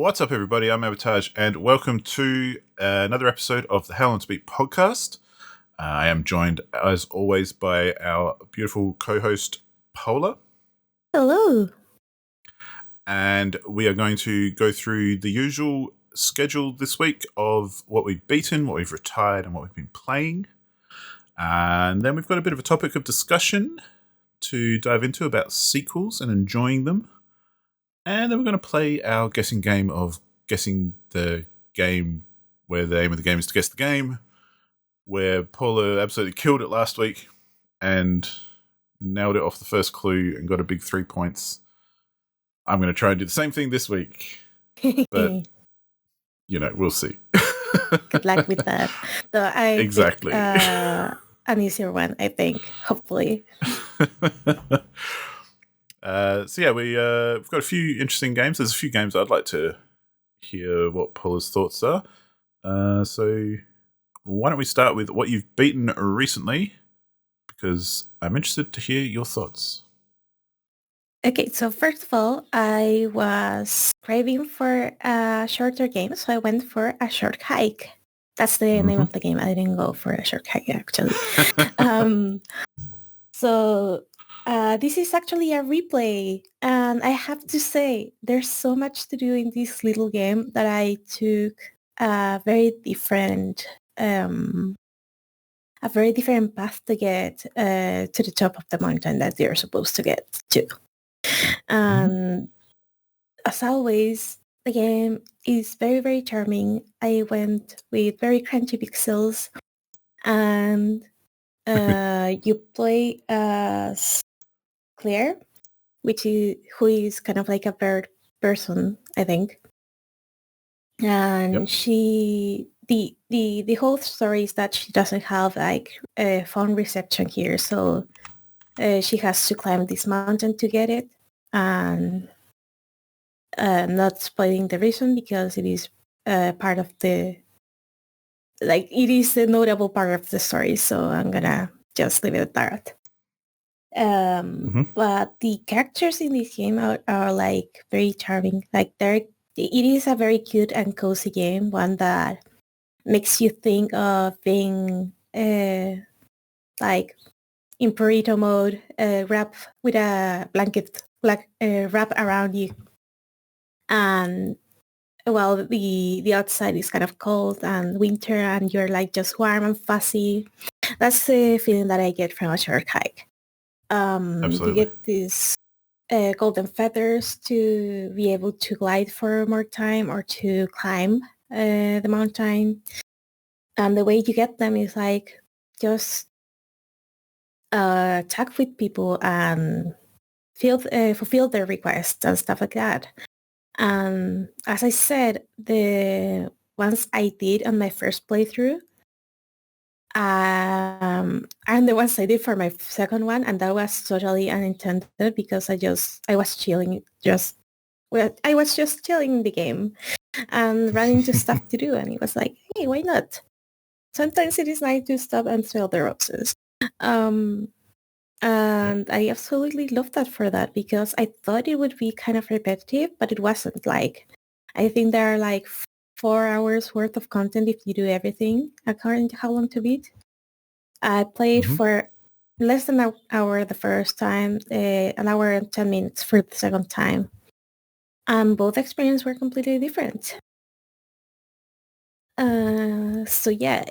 What's up, everybody? I'm Avataj, and welcome to another episode of the HLTB podcast. I am joined, as always, by our beautiful co-host, Paula. Hello. And we are going to go through the usual schedule this week of what we've beaten, what we've retired, and what we've been playing. And then we've got a bit of a topic of discussion to dive into about sequels and enjoying them. And then we're going to play our guessing game of guessing the game, where the aim of the game is to guess the game, where Paula absolutely killed it last week and nailed it off the first clue and got a big 3 points. I'm going to try and do the same thing this week, but, we'll see. Good luck with that. So Exactly. An easier one, I think, hopefully. We've got a few interesting games. There's a few games I'd like to hear what Paula's thoughts are. So why don't we start with what you've beaten recently, because I'm interested to hear your thoughts. Okay, so first of all, I was craving for a shorter game, so I went for a short hike. That's the name of the game. I didn't go for a short hike, actually. This is actually a replay, and I have to say there's so much to do in this little game that I took a very different path to get to the top of the mountain that you're supposed to get to. And as always, the game is very, very charming. I went with very crunchy pixels, and you play as Claire, who is kind of like a bird person, I think. And the whole story is that she doesn't have like a phone reception here, so she has to climb this mountain to get it. And not spoiling the reason, because it is part of it is a notable part of the story, so I'm gonna just leave it at that. But the characters in this game are like very charming. It is a very cute and cozy game, one that makes you think of being like in burrito mode, wrap with a blanket wrap around you. And well, the outside is kind of cold and winter, and you're like just warm and fuzzy. That's the feeling that I get from a short hike. You get these golden feathers to be able to glide for more time or to climb the mountain. And the way you get them is like just talk with people and fulfill their requests and stuff like that. As I said, the ones I did on my first playthrough, and the ones I did for my second one, and that was totally unintended, because I was chilling, I was just chilling in the game and running into stuff to do, and it was like, hey, why not? Sometimes it is nice to stop and smell the roses. And I absolutely loved that for that, because I thought it would be kind of repetitive, but it wasn't. Like, I think there are like 4 hours worth of content if you do everything according to how long to beat. I played for less than an hour the first time, an hour and 10 minutes for the second time. And both experiences were completely different. So yeah,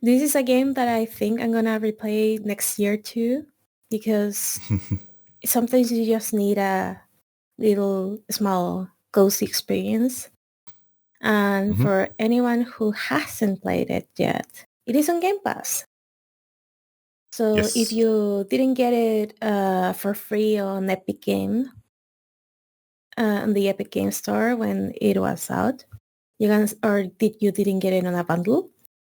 this is a game that I think I'm going to replay next year too, because sometimes you just need a little small cozy experience. And for anyone who hasn't played it yet, it is on Game Pass. So if you didn't get it for free on Epic Game, on the Epic Game Store when it was out, you didn't get it on a bundle,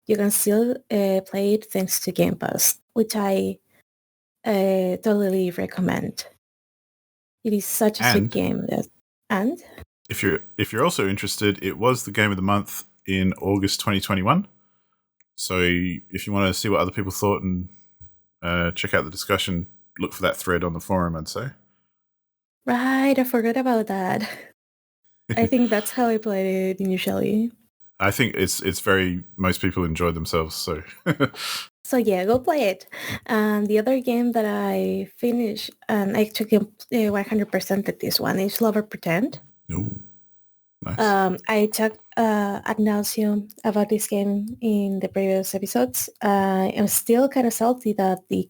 you can still play it thanks to Game Pass, which I totally recommend. It is such a sweet game. And if you're also interested, it was the game of the month in August 2021. So if you want to see what other people thought and check out the discussion, look for that thread on the forum, I'd say. Right, I forgot about that. I think that's how I played it initially. I think it's very most people enjoy themselves. So So yeah, go play it. And the other game that I finished, and I actually 100% at this one, is Lover Pretend. Ooh, nice. I talked ad nauseum about this game in the previous episodes. I'm still kind of salty that the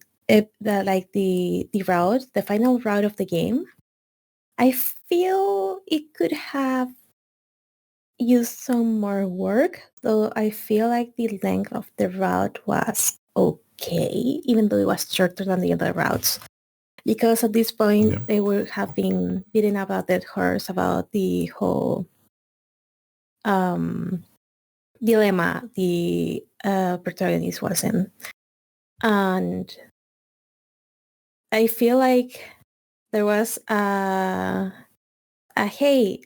route, the final route of the game, I feel it could have used some more work, though I feel like the length of the route was okay, even though it was shorter than the other routes. Because at this point, Yeah. they were having beaten about that horse about the whole um, dilemma the protagonist was in. And I feel like there was a hey,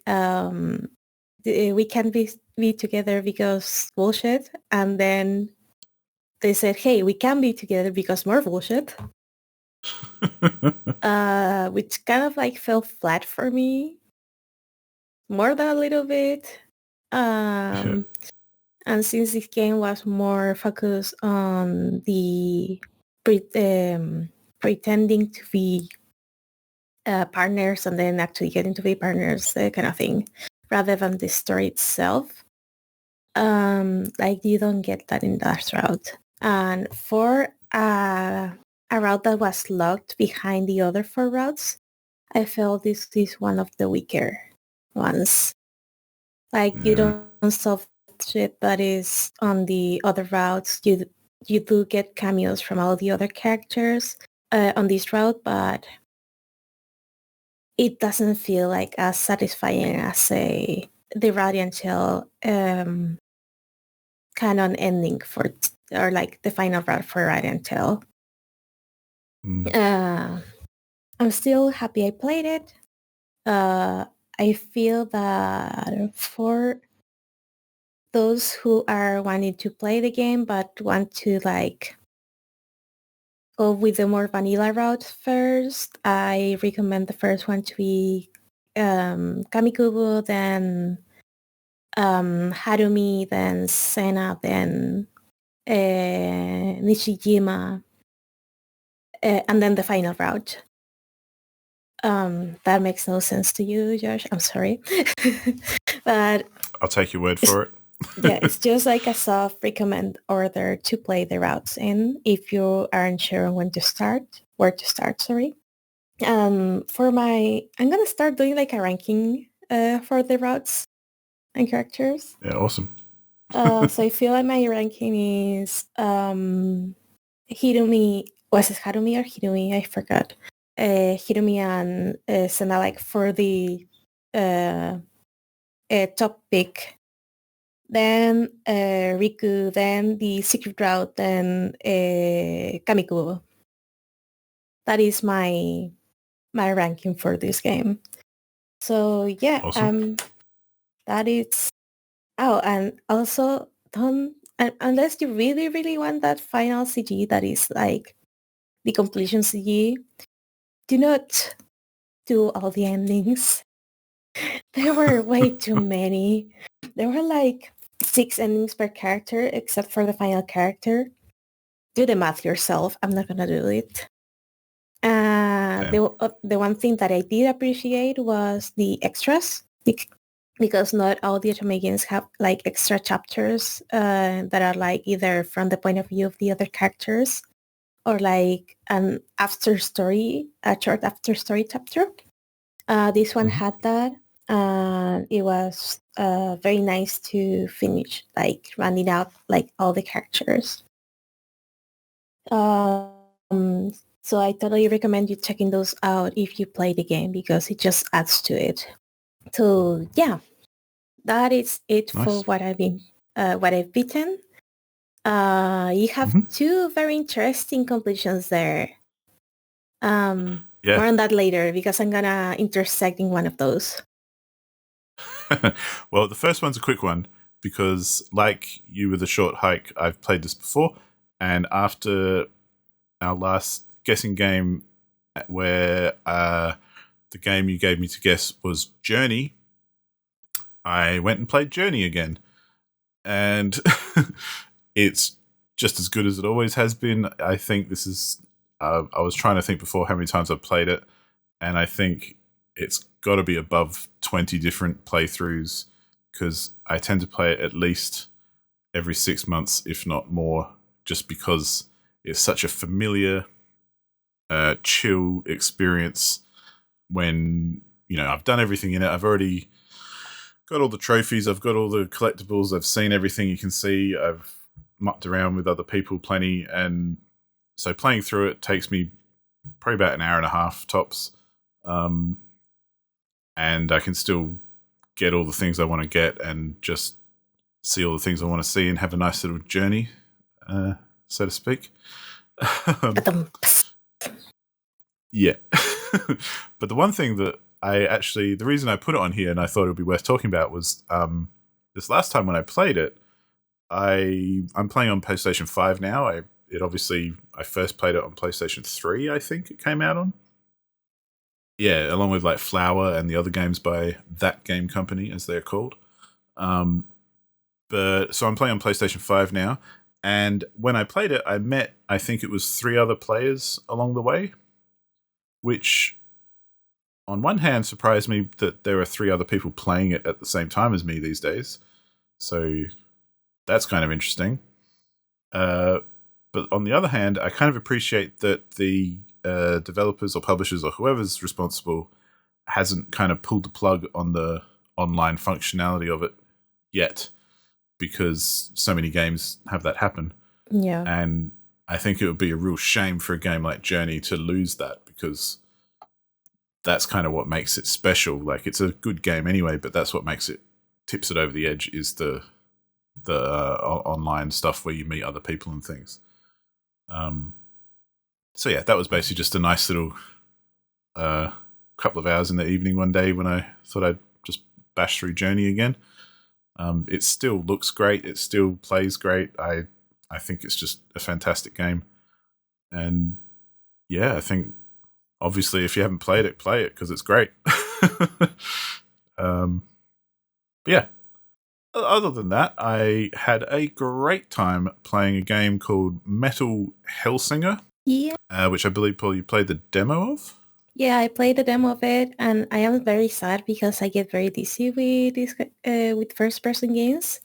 we can't be together because bullshit. And then they said, hey, we can be together because more bullshit. Which kind of like fell flat for me more than a little bit. Yeah. And since this game was more focused on the pretending to be partners and then actually getting to be partners kind of thing, rather than the story itself, like you don't get that in that route. And for a route that was locked behind the other 4 routes, I felt this is one of the weaker ones. Like you Yeah. don't solve shit that is on the other routes. You do get cameos from all the other characters on this route, but it doesn't feel like as satisfying as the Radiant Shell canon ending or like the final route for Radiant Shell. Mm. I'm still happy I played it. I feel that for those who are wanting to play the game but want to like go with the more vanilla route first, I recommend the first one to be Kamikubo, then Harumi, then Sena, then Nishijima, and then the final route. That makes no sense to you, Josh. I'm sorry. But I'll take your word for it. yeah, it's just like a soft recommend order to play the routes in if you aren't sure where to start, sorry. I'm gonna start doing like a ranking for the routes and characters. Yeah, awesome. So I feel like my ranking is Hirumi. Was it Harumi or Hirumi? I forgot. Hirumi and Sena like for the uh, top pick. Then Riku, then the secret route, then Kamikubo. That is my ranking for this game. So yeah, Awesome. that is. Oh, and also don't unless you really really want that final CG that is like the completion CG, do not do all the endings. There were way too many. There were like 6 endings per character except for the final character. Do the math yourself. I'm not gonna do it. Damn. The one thing that I did appreciate was the extras because not all the Otome games have like extra chapters that are like either from the point of view of the other characters or like an after story, a short after story chapter. This one had that. It was very nice to finish, like rounding out like all the characters. Um, so I totally recommend you checking those out if you play the game because it just adds to it. So yeah, that is it for Nice. what I've beaten. You have 2 very interesting completions there. Yeah. More on that later because I'm gonna intersect in one of those. Well, the first one's a quick one because, like you with a short hike, I've played this before, and after our last guessing game, where the game you gave me to guess was Journey, I went and played Journey again. And it's just as good as it always has been. I think this is... I was trying to think before how many times I've played it, and I think it's got to be above 20 different playthroughs, because I tend to play it at least every 6 months, if not more, just because it's such a familiar, chill experience when, I've done everything in it. I've already got all the trophies, I've got all the collectibles, I've seen everything you can see, I've mucked around with other people plenty, and so playing through it takes me probably about an hour and a half tops, and I can still get all the things I want to get and just see all the things I want to see and have a nice little journey, so to speak. Yeah. But the one thing that the reason I put it on here and I thought it would be worth talking about was this last time when I played it, I'm playing on PlayStation 5 now. I first played it on PlayStation 3, I think it came out on. Yeah, along with like Flower and the other games by That Game Company, as they're called. But so I'm playing on PlayStation 5 now, and when I played it, I met, I think it was 3 other players along the way, which on one hand surprised me that there are 3 other people playing it at the same time as me these days. So that's kind of interesting. But on the other hand, I kind of appreciate that the developers or publishers or whoever's responsible hasn't kind of pulled the plug on the online functionality of it yet, because so many games have that happen. Yeah. And I think it would be a real shame for a game like Journey to lose that, because that's kind of what makes it special. Like, it's a good game anyway, but that's what tips it over the edge, is the online stuff where you meet other people and things. So yeah, that was basically just a nice little couple of hours in the evening one day when I thought I'd just bash through Journey again. It still looks great. It still plays great. I think it's just a fantastic game. And yeah, I think obviously if you haven't played it, play it, because it's great. But yeah, other than that, I had a great time playing a game called Metal Hellsinger. Yeah. Which I believe, Paul, you played the demo of? Yeah, I played the demo of it, and I am very sad because I get very dizzy with this with first-person games.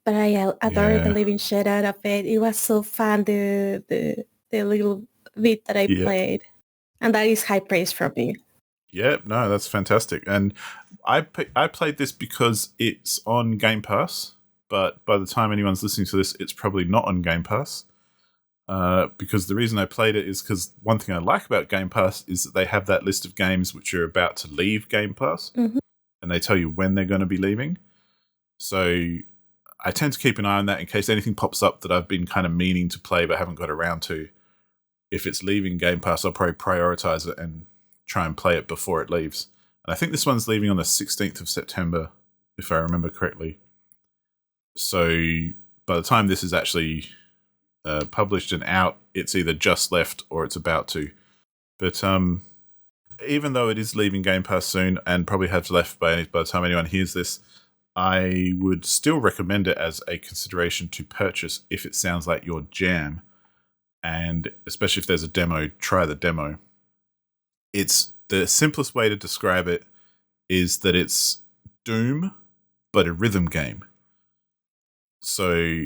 But I adore the living shit out of it. It was so fun, the little bit that I played, and that is high praise from me. Yeah, no, that's fantastic. And I played this because it's on Game Pass, but by the time anyone's listening to this, it's probably not on Game Pass. Because the reason I played it is because one thing I like about Game Pass is that they have that list of games which are about to leave Game Pass, and they tell you when they're going to be leaving. So I tend to keep an eye on that in case anything pops up that I've been kind of meaning to play but haven't got around to. If it's leaving Game Pass, I'll probably prioritize it and try and play it before it leaves. And I think this one's leaving on the 16th of September, if I remember correctly. So by the time this is actually published and out, it's either just left or it's about to. But even though it is leaving Game Pass soon and probably has left by the time anyone hears this, I would still recommend it as a consideration to purchase if it sounds like your jam. And especially if there's a demo, try the demo. It's the simplest way to describe it is that it's Doom, but a rhythm game. So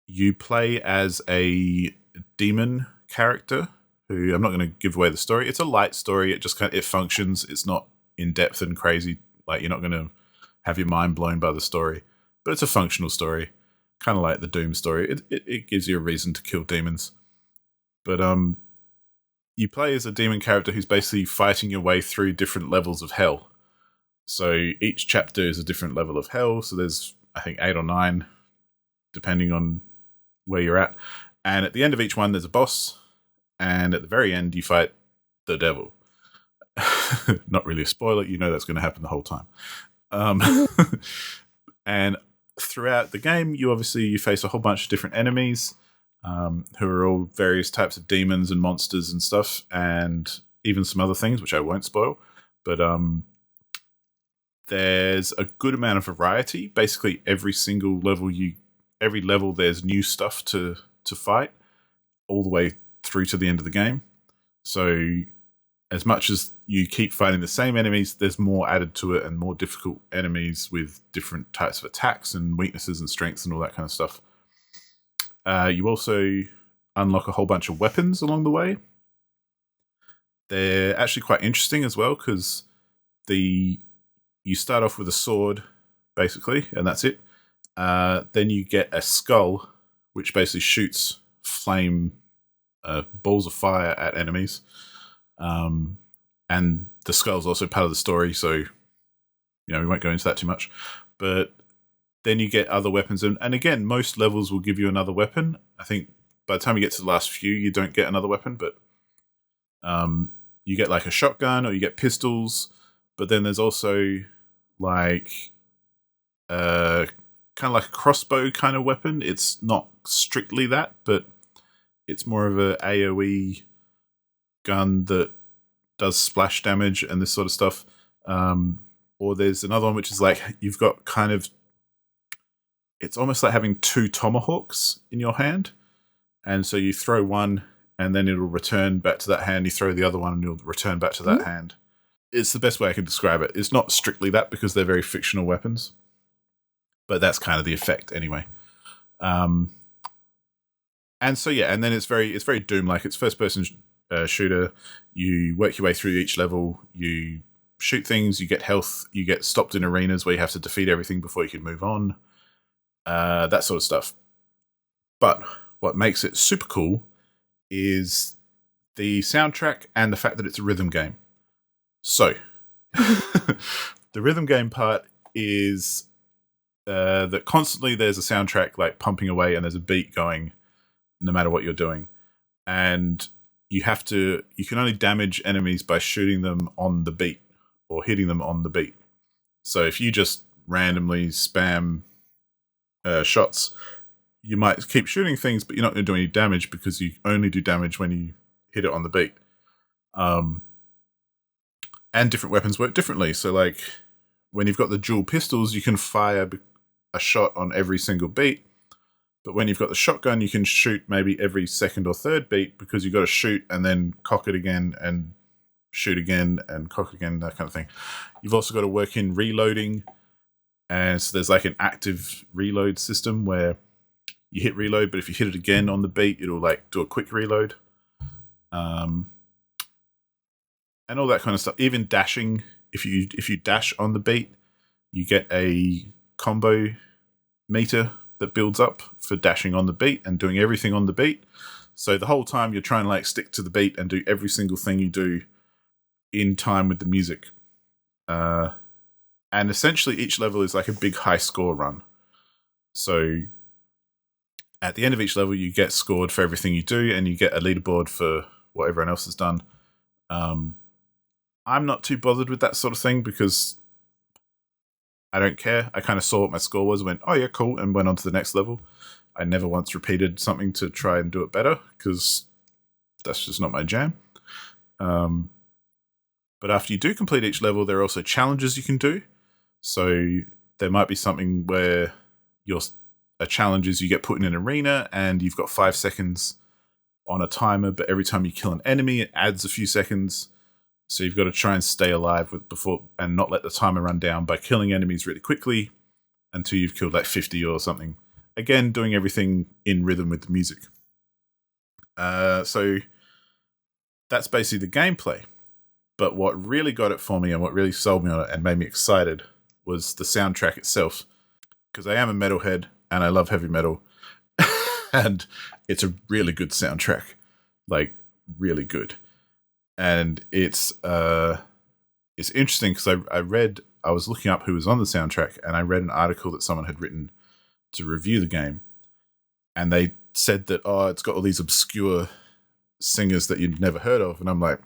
you play as a demon character who, I'm not going to give away the story. It's a light story. It just it functions. It's not in depth and crazy. Like, you're not going to have your mind blown by the story, but it's a functional story, kind of like the Doom story. It gives you a reason to kill demons. But you play as a demon character who's basically fighting your way through different levels of hell. So each chapter is a different level of hell. So there's, I think, 8 or 9, depending on where you're at. And at the end of each one, there's a boss. And at the very end, you fight the devil. Not really a spoiler. You know that's going to happen the whole time. And throughout the game, you face a whole bunch of different enemies who are all various types of demons and monsters and stuff, and even some other things, which I won't spoil. But There's a good amount of variety. Basically, every level there's new stuff to fight, all the way through to the end of the game. So as much as you keep fighting the same enemies, there's more added to it and more difficult enemies with different types of attacks and weaknesses and strengths and all that kind of stuff. You also unlock a whole bunch of weapons along the way. They're actually quite interesting as well because you start off with a sword, basically, and that's it. Then you get a skull, which basically shoots flame balls of fire at enemies. And the skull's also part of the story, so we won't go into that too much. But then you get other weapons, and again, most levels will give you another weapon. I think by the time you get to the last few, you don't get another weapon, but you get like a shotgun or you get pistols. But then there's also like kind of like a crossbow kind of weapon. It's not strictly that, but it's more of a AoE gun that does splash damage and this sort of stuff. Or there's another one which is like you've got kind of, it's almost like having two tomahawks in your hand, and so you throw one and then it'll return back to that hand. You throw the other one and it'll return back to that hand. It's the best way I can describe it. It's not strictly that because they're very fictional weapons, but that's kind of the effect anyway. And so and then it's very Doom-like. It's first-person shooter. You work your way through each level. You shoot things. You get health. You get stopped in arenas where you have to defeat everything before you can move on. That sort of stuff. But what makes it super cool is the soundtrack and the fact that it's a rhythm game. So, the rhythm game part is that constantly there's a soundtrack like pumping away and there's a beat going no matter what you're doing. And you can only damage enemies by shooting them on the beat or hitting them on the beat. So if you just randomly spam shots, you might keep shooting things, but you're not going to do any damage because you only do damage when you hit it on the beat. And different weapons work differently. So like when you've got the dual pistols, you can fire a shot on every single beat. But when you've got the shotgun, you can shoot maybe every second or third beat because you've got to shoot and then cock it again and shoot again and cock again, that kind of thing. You've also got to work in reloading. And so there's like an active reload system where you hit reload, but if you hit it again on the beat, it'll like do a quick reload. And all that kind of stuff. Even dashing, if you dash on the beat, you get a combo meter that builds up for dashing on the beat and doing everything on the beat. So the whole time you're trying to like stick to the beat and do every single thing you do in time with the music. And essentially each level is like a big high score run. So at the end of each level, you get scored for everything you do and you get a leaderboard for what everyone else has done. I'm not too bothered with that sort of thing because I don't care. I kind of saw what my score was and went, oh yeah, cool, and went on to the next level. I never once repeated something to try and do it better because that's just not my jam. But after you do complete each level, there are also challenges you can do. So there might be something where a challenge is you get put in an arena and you've got 5 seconds on a timer, but every time you kill an enemy, it adds a few seconds. So you've got to try and stay alive before and not let the timer run down by killing enemies really quickly until you've killed like 50 or something. Again, doing everything in rhythm with the music. So that's basically the gameplay. But what really got it for me and what really sold me on it and made me excited was the soundtrack itself. Because I am a metalhead and I love heavy metal. And it's a really good soundtrack. Like, really good. And it's interesting because I was looking up who was on the soundtrack and I read an article that someone had written to review the game. And they said that, it's got all these obscure singers that you'd never heard of. And I'm like,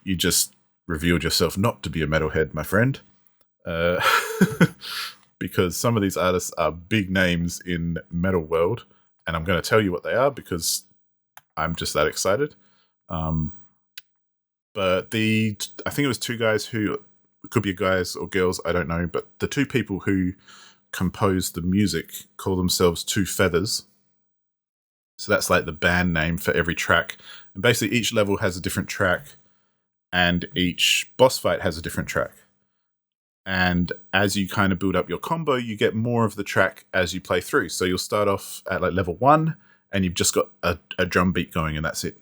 you just revealed yourself not to be a metalhead, my friend. Because some of these artists are big names in metal world. And I'm going to tell you what they are because I'm just that excited. But I think it was two guys who it could be guys or girls, I don't know, but the two people who compose the music call themselves Two Feathers. So that's like the band name for every track. And basically each level has a different track and each boss fight has a different track. And as you kind of build up your combo, you get more of the track as you play through. So you'll start off at like level 1 and you've just got a drum beat going and that's it.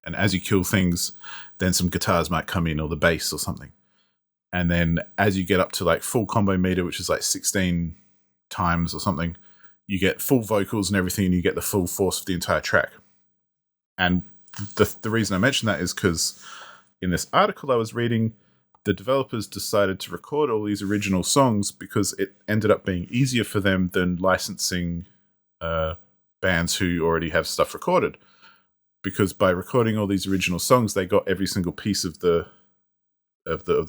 And as you kill things, then some guitars might come in or the bass or something. And then as you get up to like full combo meter, which is like 16 times or something, you get full vocals and everything, and you get the full force of the entire track. And the reason I mention that is because in this article I was reading, the developers decided to record all these original songs because it ended up being easier for them than licensing bands who already have stuff recorded. Because by recording all these original songs, they got every single piece of the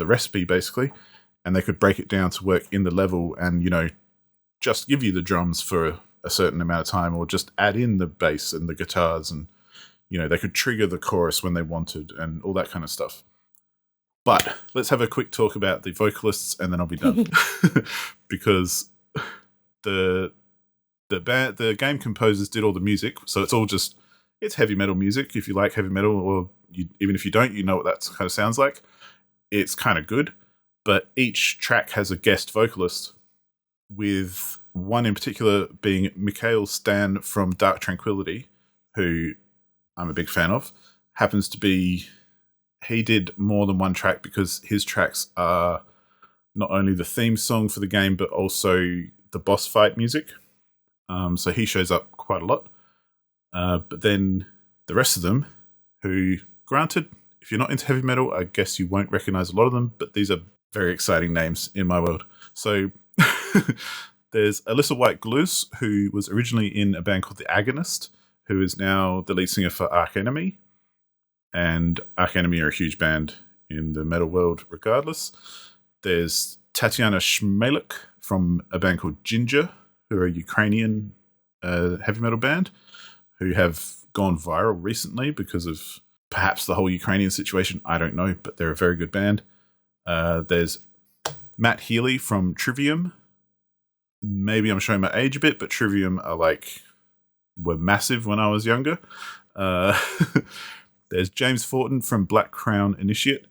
recipe basically, and they could break it down to work in the level and, you know, just give you the drums for a certain amount of time or just add in the bass and the guitars, and, you know, they could trigger the chorus when they wanted and all that kind of stuff. But let's have a quick talk about the vocalists and then I'll be done. Because the game composers did all the music, so it's heavy metal music. If you like heavy metal, or even if you don't, you know what that kind of sounds like. It's kind of good, but each track has a guest vocalist, with one in particular being Mikhail Stan from Dark Tranquillity, who I'm a big fan of. Happens to be, he did more than one track because his tracks are not only the theme song for the game, but also the boss fight music. So he shows up quite a lot. But then the rest of them, who, granted, if you're not into heavy metal, I guess you won't recognize a lot of them, but these are very exciting names in my world. So there's Alyssa White-Gluz, who was originally in a band called The Agonist, who is now the lead singer for Arch Enemy. And Arch Enemy are a huge band in the metal world regardless. There's Tatiana Shmailuk from a band called Ginger, who are a Ukrainian heavy metal band, who have gone viral recently because of perhaps the whole Ukrainian situation. I don't know, but they're a very good band. There's Matt Healy from Trivium. Maybe I'm showing my age a bit, but Trivium were massive when I was younger. There's James Fortin from Black Crown Initiate.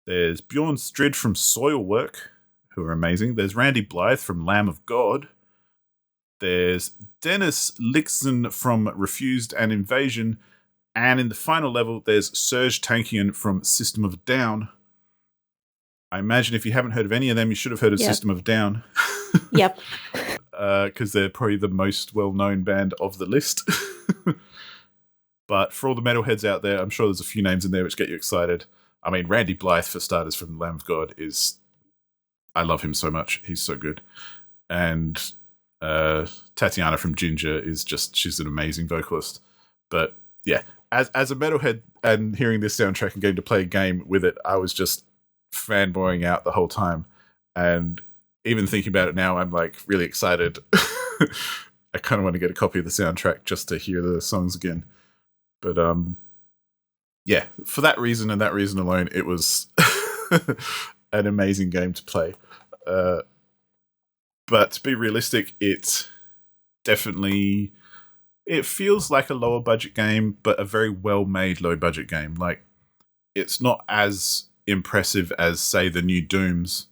There's Bjorn Strid from Soilwork, who are amazing. There's Randy Blythe from Lamb of God. There's Dennis Lixon from Refused and Invasion. And in the final level, there's Serge Tankian from System of a Down. I imagine if you haven't heard of any of them, you should have heard of System of a Down. Yep. Because they're probably the most well-known band of the list. But for all the metalheads out there, I'm sure there's a few names in there which get you excited. I mean, Randy Blythe, for starters, from Lamb of God I love him so much. He's so good. And Tatiana from Ginger she's an amazing vocalist. But yeah, as a metalhead and hearing this soundtrack and getting to play a game with it, I was just fanboying out the whole time. And even thinking about it now, I'm like really excited. I kind of want to get a copy of the soundtrack just to hear the songs again. But yeah, for that reason and that reason alone, it was an amazing game to play. But to be realistic, it feels like a lower budget game, but a very well made low budget game. Like, it's not as impressive as, say, the new Dooms,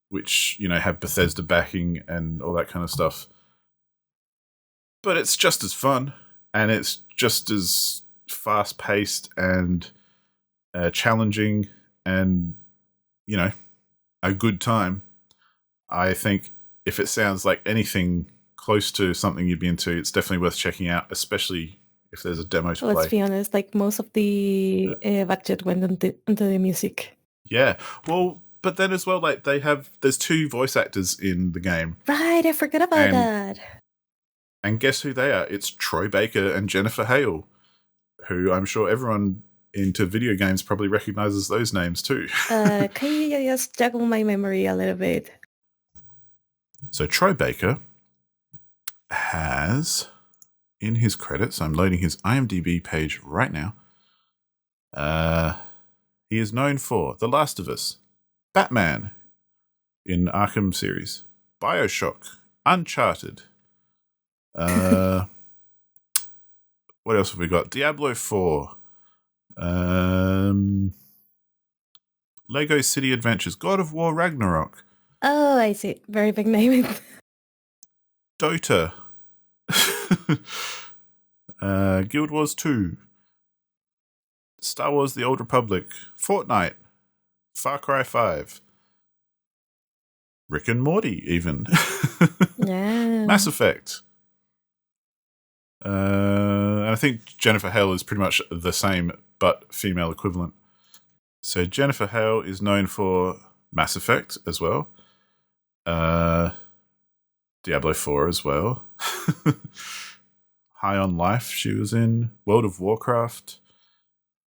which, you know, have Bethesda backing and all that kind of stuff. But it's just as fun, and it's just as fast paced and challenging, and, you know, a good time. I think if it sounds like anything close to something you'd be into, it's definitely worth checking out, especially if there's a demo to play. Let's be honest, like most of the budget went into the music. Yeah, well, but then as well, like there's 2 voice actors in the game. Right, I forgot about that. And guess who they are? It's Troy Baker and Jennifer Hale, who I'm sure everyone into video games probably recognizes those names too. Can you just juggle my memory a little bit? So Troy Baker has, in his credits, I'm loading his IMDb page right now. He is known for The Last of Us, Batman in Arkham series, Bioshock, Uncharted. What else have we got? Diablo 4. Lego City Adventures, God of War Ragnarok. Oh, I see. Very big name. Dota. Guild Wars 2. Star Wars The Old Republic. Fortnite. Far Cry 5. Rick and Morty, even. Yeah. Mass Effect. And I think Jennifer Hale is pretty much the same, but female equivalent. So Jennifer Hale is known for Mass Effect as well. Diablo 4 as well. High on Life she was in. World of Warcraft.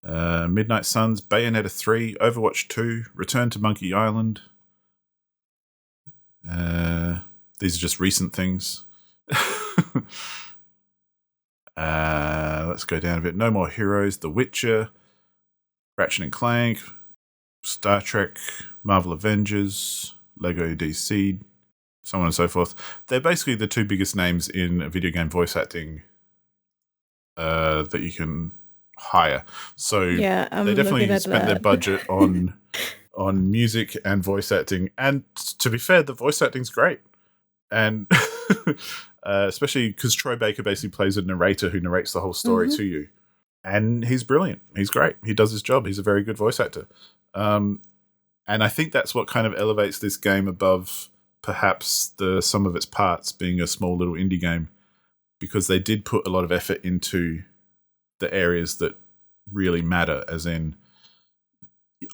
Midnight Suns, Bayonetta 3, Overwatch 2, Return to Monkey Island. These are just recent things. Let's go down a bit. No More Heroes, The Witcher, Ratchet and Clank, Star Trek, Marvel Avengers, Lego DC, so on and so forth. They're basically the two biggest names in video game voice acting that you can hire. So Yeah, they definitely spent their budget on music and voice acting. And to be fair, the voice acting's great. And especially because Troy Baker basically plays a narrator who narrates the whole story to you. And he's brilliant. He's great. He does his job. He's a very good voice actor. And I think that's what kind of elevates this game above perhaps the sum of its parts being a small little indie game, because they did put a lot of effort into the areas that really matter, as in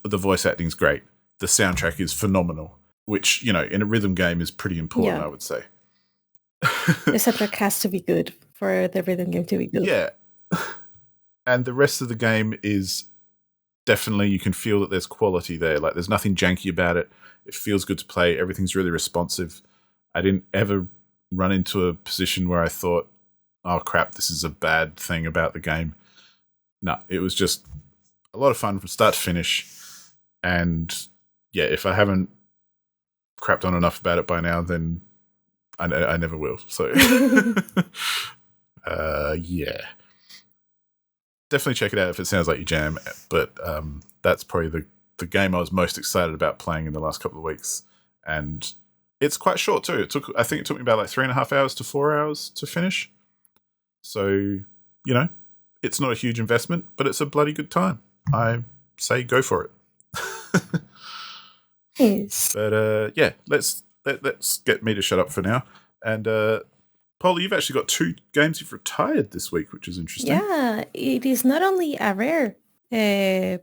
the voice acting's great. The soundtrack is phenomenal, which, you know, in a rhythm game is pretty important, I would say. The soundtrack has to be good for the rhythm game to be good. Yeah. And the rest of the game is definitely, you can feel that there's quality there. Like, there's nothing janky about it. It feels good to play. Everything's really responsive. I didn't ever run into a position where I thought, oh crap, this is a bad thing about the game. No, it was just a lot of fun from start to finish. And yeah, if I haven't crapped on enough about it by now, then I never will. So yeah. Definitely check it out if it sounds like your jam. But that's probably the game I was most excited about playing in the last couple of weeks. And it's quite short too. I think it took me about like 3.5 hours to 4 hours to finish. So, you know, it's not a huge investment, but it's a bloody good time. I say go for it. Yes. But yeah, let's get me to shut up for now. And Paula, you've actually got 2 games you've retired this week, which is interesting. Yeah, it is not only a rare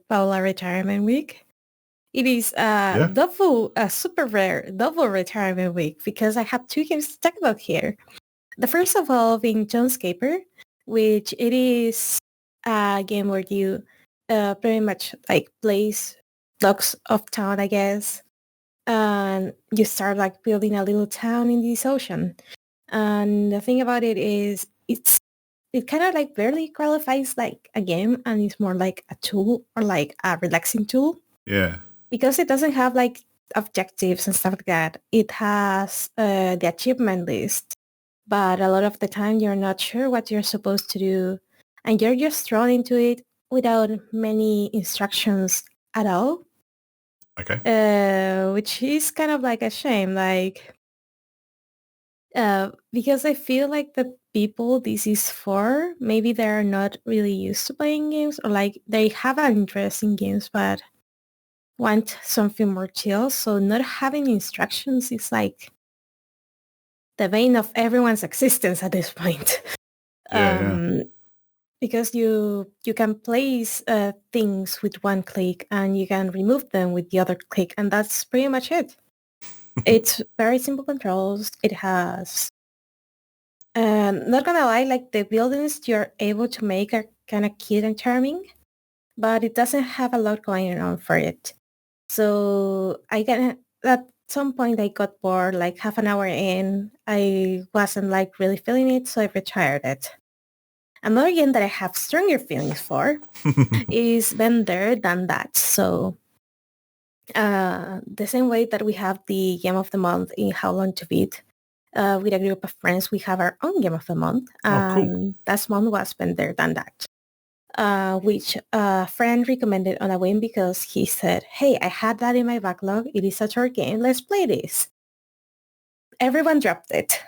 Paula retirement week. It is a super rare double retirement week, because I have 2 games to talk about here. The first of all being Townscaper, which it is a game where you pretty much like place blocks of town, I guess, and you start like building a little town in this ocean. And the thing about it is it kind of like barely qualifies like a game, and it's more like a tool, or like a relaxing tool. Yeah. Because it doesn't have like objectives and stuff like that. It has the achievement list, but a lot of the time you're not sure what you're supposed to do, and you're just thrown into it without many instructions at all. Okay. Which is kind of like a shame, like because I feel like the people this is for, maybe they're not really used to playing games, or like they have an interest in games but want something more chill. So not having instructions is like the bane of everyone's existence at this point. Yeah. Because you can place things with one click, and you can remove them with the other click, and that's pretty much it. It's very simple controls. It has, not gonna lie, like the buildings you're able to make are kind of cute and charming, but it doesn't have a lot going on for it. So at some point I got bored, like half an hour in, I wasn't like really feeling it, so I retired it. Another game that I have stronger feelings for is Been There Done That. So The same way that we have the game of the month in How Long to Beat, with a group of friends, we have our own game of the month. Oh, cool. And last month was Better Than That, which a friend recommended on a whim because he said, hey, I had that in my backlog. It is a short game. Let's play this. Everyone dropped it.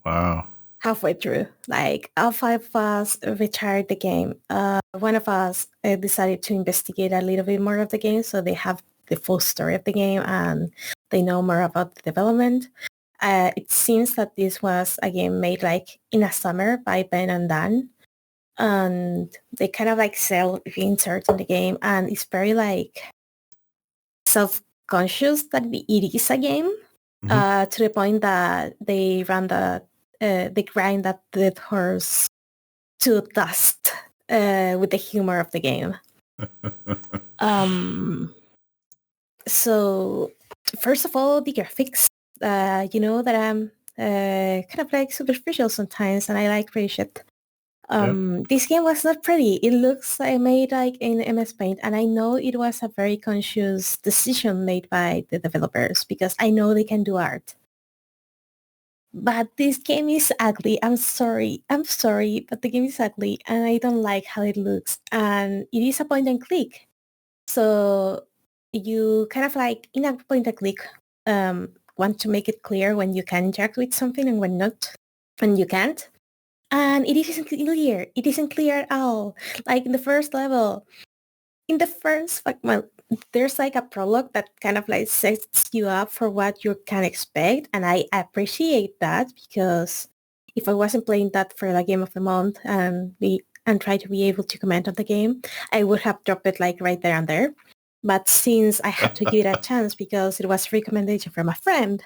Wow. Halfway through. Like all 5 of us retired the game. One of us decided to investigate a little bit more of the game so they have the full story of the game and they know more about the development. It seems that this was a game made like in a summer by Ben and Dan. And they kind of like sell insert in the game and it's very like self-conscious that it is a game, to the point that they grind that dead horse to dust with the humor of the game. So first of all, the graphics, you know that I'm kind of like superficial sometimes and I like pretty shit. This game was not pretty. It looks like made like in MS Paint, and I know it was a very conscious decision made by the developers because I know they can do art. But this game is ugly. I'm sorry, but the game is ugly, and I don't like how it looks. And it is a point and click, so you kind of like in a point and click want to make it clear when you can interact with something and when not, when you can't. And it isn't clear. It isn't clear at all. Like in the first level, there's like a prologue that kind of like sets you up for what you can expect. And I appreciate that because if I wasn't playing that for the game of the month and try to be able to comment on the game, I would have dropped it like right there and there. But since I had to give it a chance because it was a recommendation from a friend,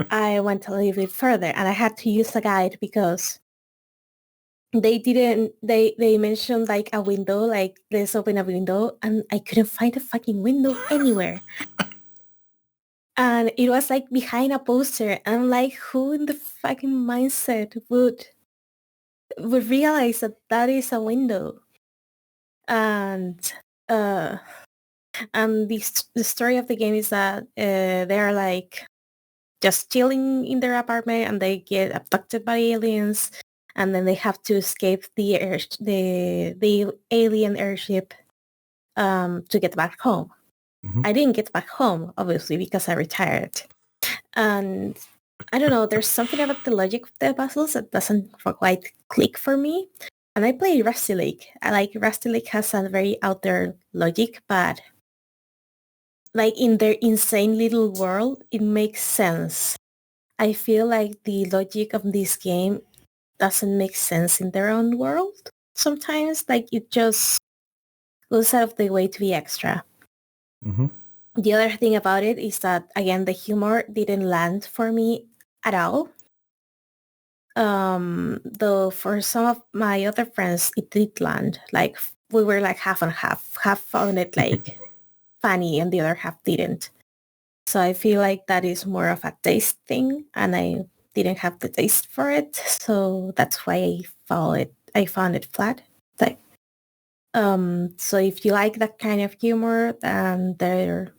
I went a little bit further and I had to use a guide because they mentioned like a window, like let's open a window, and I couldn't find a fucking window anywhere. And it was like behind a poster. And I'm like, who in the fucking mindset would realize that that is a window? And the story of the game is that they're like just chilling in their apartment and they get abducted by aliens. And then they have to escape the alien airship to get back home. I didn't get back home, obviously, because I retired. And I don't know, there's something about the logic of the puzzles that doesn't quite click for me. And I play Rusty Lake. I like Rusty Lake has a very out there logic, but like in their insane little world, it makes sense. I feel like the logic of this game doesn't make sense in their own world sometimes. Like it just goes out of the way to be extra. The other thing about it is that, again, the humor didn't land for me at all. Though for some of my other friends, it did land. Like we were like half and half. Half found it like funny and the other half didn't. So I feel like that is more of a taste thing and I didn't have the taste for it. So that's why I found it flat. Like, so if you like that kind of humor, and they're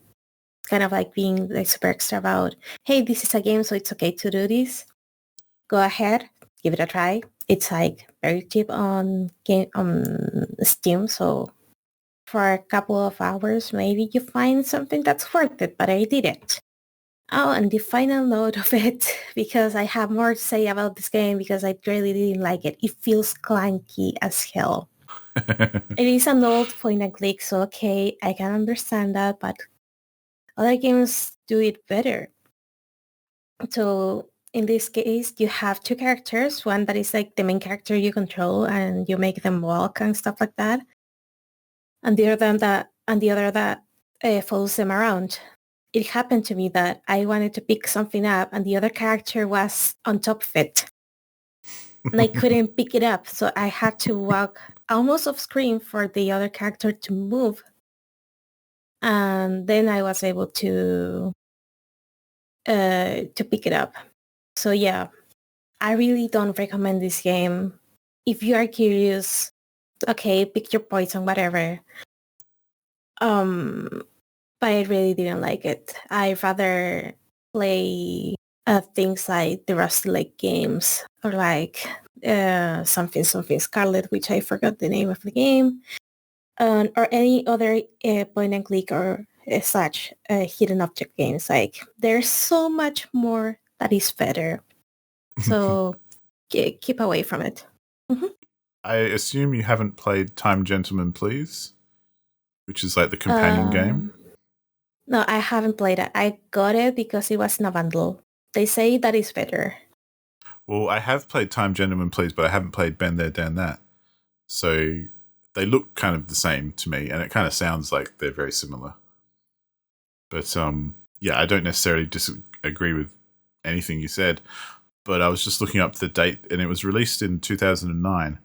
kind of like being like super extra about, hey, this is a game, so it's okay to do this. Go ahead, give it a try. It's like very cheap on Steam, so for a couple of hours, maybe you find something that's worth it. But I did it. Oh, and the final note of it, because I have more to say about this game because I really didn't like it. It feels clunky as hell. It is an old point and click, so okay, I can understand that, but other games do it better. So in this case, you have 2 characters, one that is like the main character you control and you make them walk and stuff like that. And the other that follows them around. It happened to me that I wanted to pick something up and the other character was on top of it. And I couldn't pick it up. So I had to walk almost off screen for the other character to move. And then I was able to pick it up. So yeah, I really don't recommend this game. If you are curious, okay, pick your poison, whatever. but I really didn't like it. I rather play things like the Rusty Lake games or like something Scarlet, which I forgot the name of the game, or any other point and click or such hidden object games. Like there's so much more that is better. So keep away from it. Mm-hmm. I assume you haven't played Time Gentlemen Please, which is like the companion game. No, I haven't played it. I got it because it was in a bundle. They say that is better. Well, I have played Time Gentlemen Please, but I haven't played Been There, Done That. So they look kind of the same to me, and it kind of sounds like they're very similar. But yeah, I don't necessarily disagree with anything you said. But I was just looking up the date, and it was released in 2009.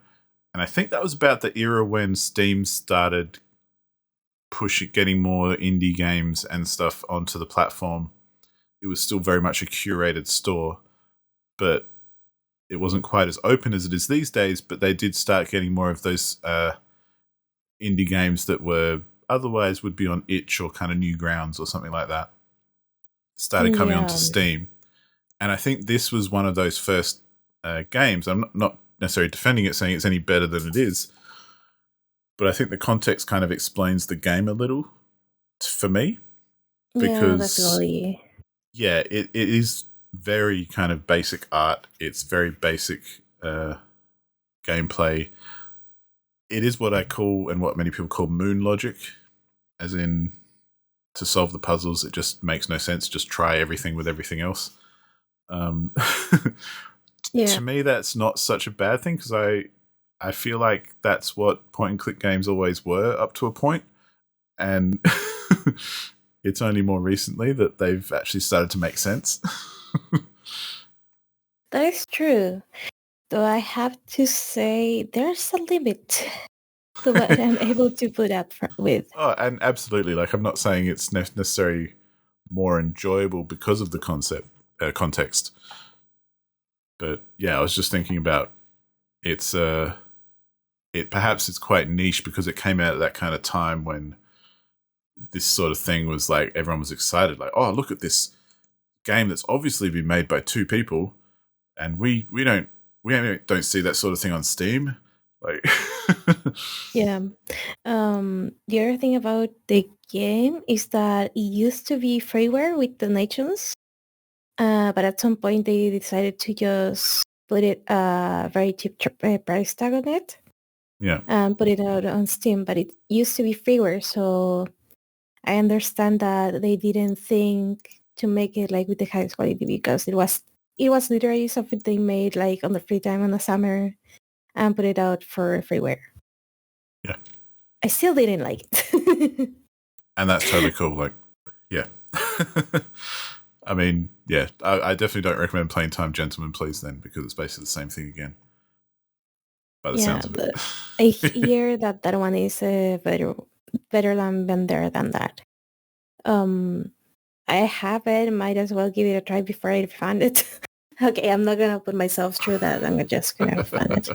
And I think that was about the era when Steam started getting more indie games and stuff onto the platform. It was still very much a curated store, but it wasn't quite as open as it is these days. But they did start getting more of those indie games that were otherwise would be on itch or kind of Newgrounds or something like that. Started coming onto Steam. And I think this was one of those first games. I'm not necessarily defending it, saying it's any better than it is, but I think the context kind of explains the game a little for me. Because, definitely. Yeah, it is very kind of basic art. It's very basic gameplay. It is what I call, and what many people call, moon logic, as in to solve the puzzles, it just makes no sense. Just try everything with everything else. To me, that's not such a bad thing, because I feel like that's what point and click games always were up to a point, and it's only more recently that they've actually started to make sense. That is true. Though I have to say there's a limit to what I'm able to put up with. Oh, and absolutely. Like, I'm not saying it's necessarily more enjoyable because of the context. But yeah, I was just thinking about perhaps it's quite niche because it came out at that kind of time when this sort of thing was like, everyone was excited, like, oh, look at this game that's obviously been made by two people, and we don't see that sort of thing on Steam. Like, yeah. The other thing about the game is that it used to be freeware with donations, but at some point they decided to just put it a very cheap price tag on it. Yeah. And put it out on Steam, but it used to be freeware, so I understand that they didn't think to make it like with the highest quality, because it was literally something they made like on the free time in the summer and put it out for freeware. Yeah. I still didn't like it. And that's totally cool. Like, yeah. I mean, yeah, I definitely don't recommend playing Time Gentlemen Please then, because it's basically the same thing again. By the sounds of it. I hear that one is better than Bender than that. I have it. Might as well give it a try before I find it. Okay, I'm not gonna put myself through that. I'm just gonna find it.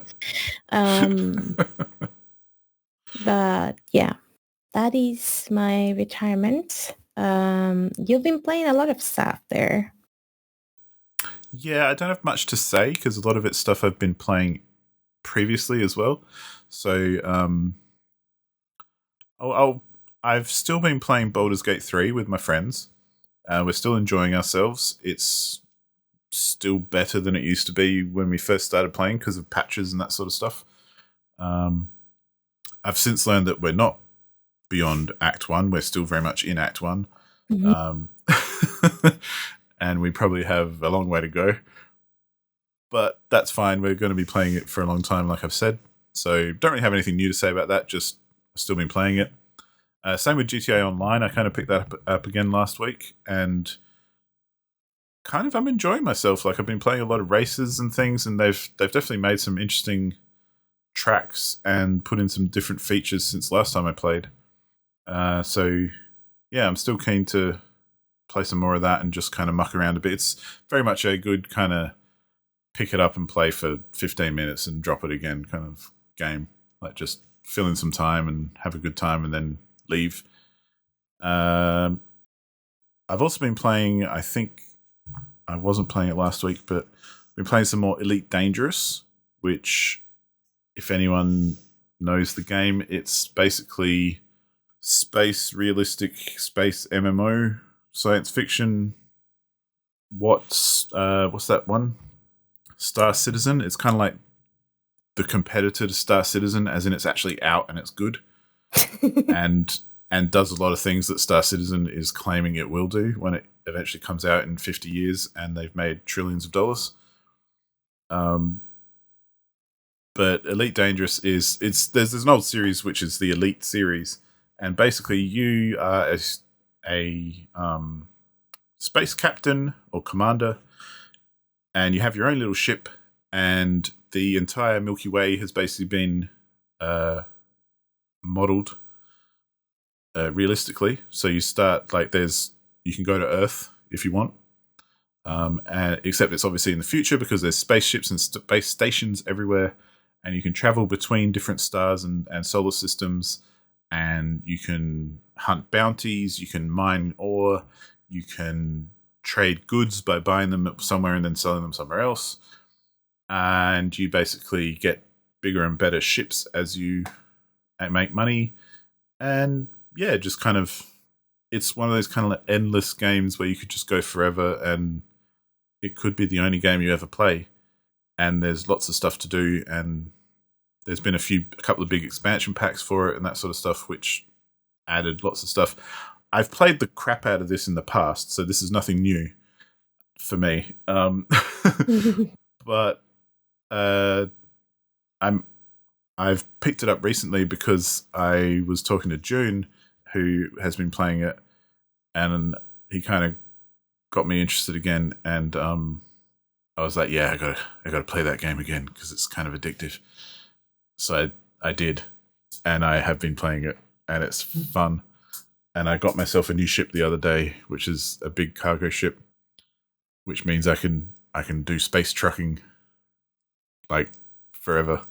But yeah, that is my retirement. You've been playing a lot of stuff there. Yeah, I don't have much to say because a lot of it's stuff I've been playing previously as well. So I've still been playing Baldur's Gate 3 with my friends. We're still enjoying ourselves. It's still better than it used to be when we first started playing because of patches and that sort of stuff. I've since learned that we're not beyond Act 1. We're still very much in Act 1. Mm-hmm. And we probably have a long way to go. But that's fine. We're going to be playing it for a long time, like I've said. So don't really have anything new to say about that. Just still been playing it. Same with GTA Online. I kind of picked that up again last week. And kind of I'm enjoying myself. Like, I've been playing a lot of races and things. And they've definitely made some interesting tracks and put in some different features since last time I played. So, yeah, I'm still keen to play some more of that and just kind of muck around a bit. It's very much a good kind of pick it up and play for 15 minutes and drop it again kind of game. Like, just fill in some time and have a good time and then leave. I've also been playing, I think I wasn't playing it last week, but I've been playing some more Elite Dangerous, which, if anyone knows the game, it's basically space realistic space MMO science fiction. What's that one? Star Citizen. It's kind of like the competitor to Star Citizen, as in it's actually out and it's good, and does a lot of things that Star Citizen is claiming it will do when it eventually comes out in 50 years and they've made trillions of dollars. But Elite Dangerous there's an old series which is the Elite series, and basically you are a space captain or commander, and you have your own little ship, and the entire Milky Way has basically been modeled realistically. So you start you can go to Earth if you want, and except it's obviously in the future because there's spaceships and space stations everywhere, and you can travel between different stars and solar systems, and you can hunt bounties, you can mine ore, you can trade goods by buying them somewhere and then selling them somewhere else, and you basically get bigger and better ships as you make money. And yeah, just kind of, it's one of those kind of like endless games where you could just go forever, and it could be the only game you ever play. And there's lots of stuff to do, and there's been a couple of big expansion packs for it and that sort of stuff, which added lots of stuff. I've played the crap out of this in the past, so this is nothing new for me. But I've picked it up recently because I was talking to June, who has been playing it, and he kind of got me interested again. And I was like, yeah, I got to play that game again because it's kind of addictive. So I did, and I have been playing it, and it's fun. And I got myself a new ship the other day, which is a big cargo ship, which means I can do space trucking like forever,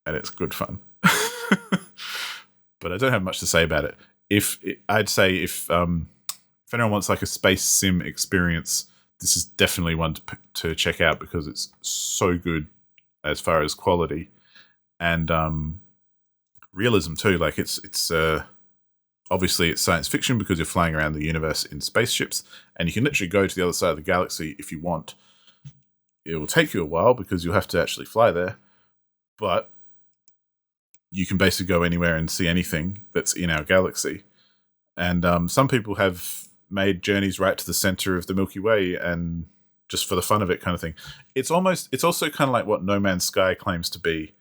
and it's good fun. But I don't have much to say about it. I'd say if anyone wants like a space sim experience, this is definitely one to check out because it's so good as far as quality and realism too. Like it's obviously it's science fiction because you're flying around the universe in spaceships, and you can literally go to the other side of the galaxy if you want. It will take you a while because you'll have to actually fly there, but you can basically go anywhere and see anything that's in our galaxy. And some people have made journeys right to the center of the Milky Way, and just for the fun of it kind of thing. It's also kind of like what No Man's Sky claims to be,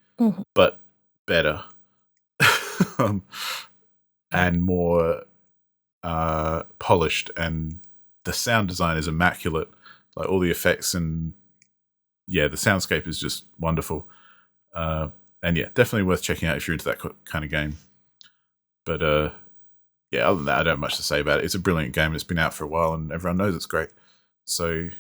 but better. And more polished, and the sound design is immaculate. Like all the effects, and yeah, the soundscape is just wonderful. And yeah, definitely worth checking out if you're into that kind of game. But yeah, other than that, I don't have much to say about it. It's a brilliant game. It's been out for a while, and everyone knows it's great. So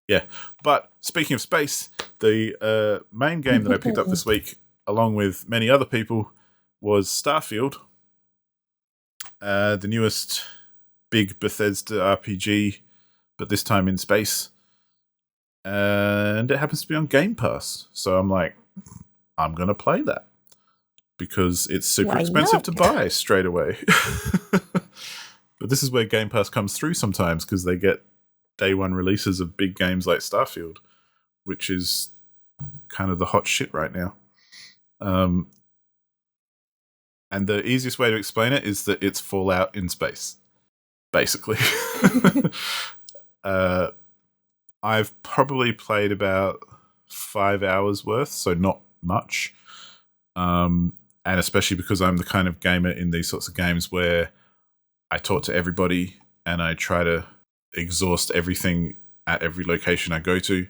yeah. But speaking of space, the main game that I picked up this week, along with many other people, was Starfield. The newest big Bethesda RPG, but this time in space. And it happens to be on Game Pass. So I'm like, I'm going to play that because it's super expensive to buy straight away. But this is where Game Pass comes through sometimes because they get day one releases of big games like Starfield, which is kind of the hot shit right now. And the easiest way to explain it is that it's Fallout in space, basically. I've probably played about 5 hours worth, so not much. And especially because I'm the kind of gamer in these sorts of games where I talk to everybody and I try to exhaust everything at every location I go to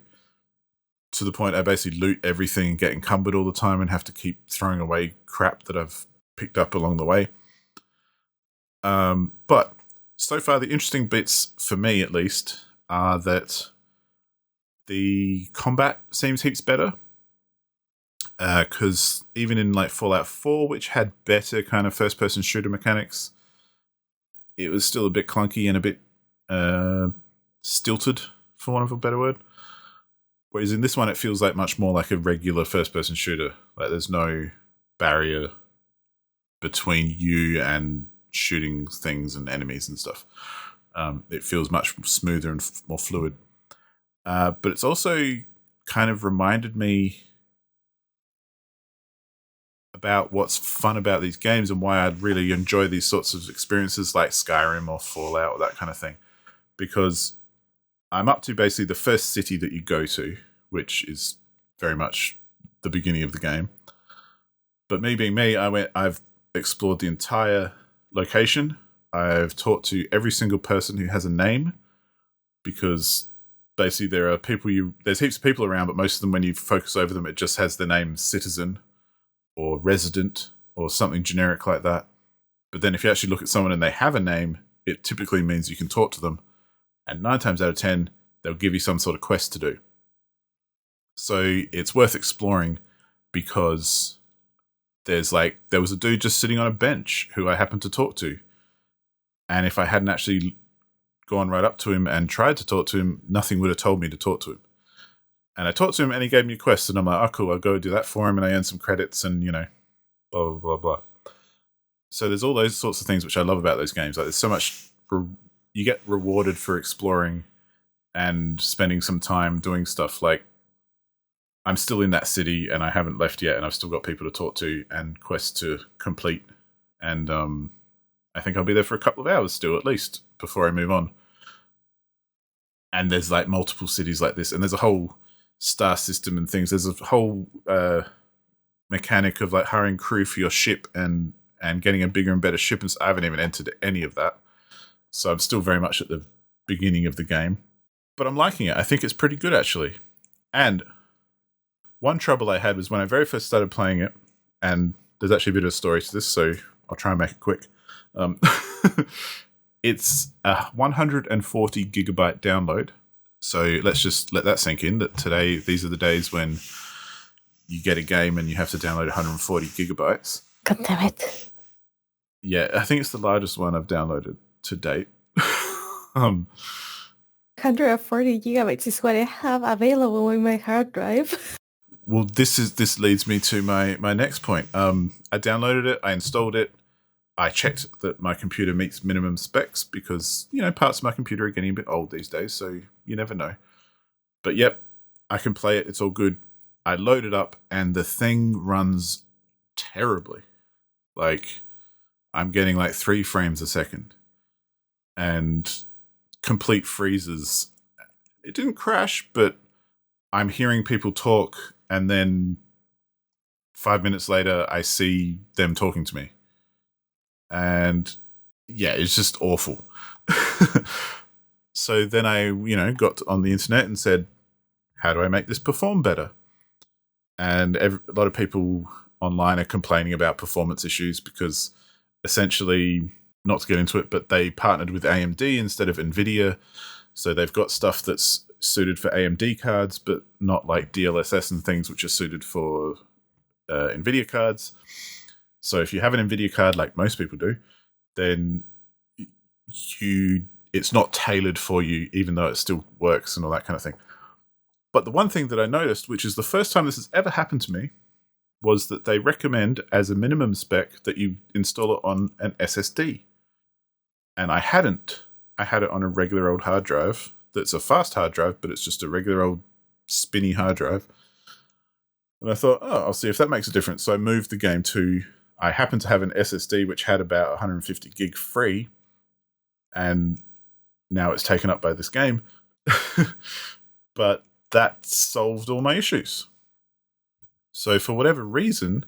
the point I basically loot everything and get encumbered all the time and have to keep throwing away crap that I've picked up along the way. But so far, the interesting bits, for me at least, are that the combat seems heaps better. Because even in like Fallout 4, which had better kind of first-person shooter mechanics, it was still a bit clunky and a bit stilted, for want of a better word. Whereas in this one, it feels like much more like a regular first-person shooter. Like there's no barrier between you and shooting things and enemies and stuff. It feels much smoother and more fluid. But it's also kind of reminded me about what's fun about these games and why I'd really enjoy these sorts of experiences like Skyrim or Fallout or that kind of thing. Because I'm up to basically the first city that you go to, which is very much the beginning of the game. But me being me, I've explored the entire location. I've talked to every single person who has a name, because basically there's heaps of people around, but most of them, when you focus over them, it just has their name citizen or resident or something generic like that. But then if you actually look at someone and they have a name, it typically means you can talk to them. And 9 times out of 10, they'll give you some sort of quest to do. So it's worth exploring, because there was a dude just sitting on a bench who I happened to talk to. And if I hadn't actually gone right up to him and tried to talk to him, nothing would have told me to talk to him. And I talked to him and he gave me a quest, and I'm like, oh, cool, I'll go do that for him, and I earn some credits and, blah, blah, blah, blah. So there's all those sorts of things which I love about those games. Like there's so much, you get rewarded for exploring and spending some time doing stuff. Like I'm still in that city and I haven't left yet, and I've still got people to talk to and quests to complete. And I think I'll be there for a couple of hours still, at least, before I move on. And there's like multiple cities like this, and there's a whole star system and things. There's a whole mechanic of like hiring crew for your ship and getting a bigger and better ship. And so I haven't even entered any of that. So I'm still very much at the beginning of the game. But I'm liking it. I think it's pretty good, actually. And one trouble I had was when I very first started playing it, and there's actually a bit of a story to this, so I'll try and make it quick. It's a 140 gigabyte download. So let's just let that sink in, that today, these are the days when you get a game and you have to download 140 gigabytes. God damn it. Yeah, I think it's the largest one I've downloaded to date. 140 gigabytes is what I have available in my hard drive. Well, this leads me to my next point. I downloaded it, I installed it, I checked that my computer meets minimum specs, because, parts of my computer are getting a bit old these days, so you never know. But yep, I can play it, it's all good. I load it up and the thing runs terribly. Like, I'm getting like 3 frames a second and complete freezes. It didn't crash, but I'm hearing people talk, and then 5 minutes later, I see them talking to me. And yeah, it's just awful. So then I, got on the internet and said, how do I make this perform better? And a lot of people online are complaining about performance issues, because essentially, not to get into it, but they partnered with AMD instead of NVIDIA. So they've got stuff that's suited for AMD cards, but not like DLSS and things which are suited for NVIDIA cards. So if you have an NVIDIA card, like most people do, then it's not tailored for you, even though it still works and all that kind of thing. But the one thing that I noticed, which is the first time this has ever happened to me, was that they recommend as a minimum spec that you install it on an SSD. And I hadn't. I had it on a regular old hard drive that's a fast hard drive, but it's just a regular old spinny hard drive. And I thought, I'll see if that makes a difference. So I moved the game to, I happened to have an SSD which had about 150 gig free, and now it's taken up by this game. But that solved all my issues. So for whatever reason,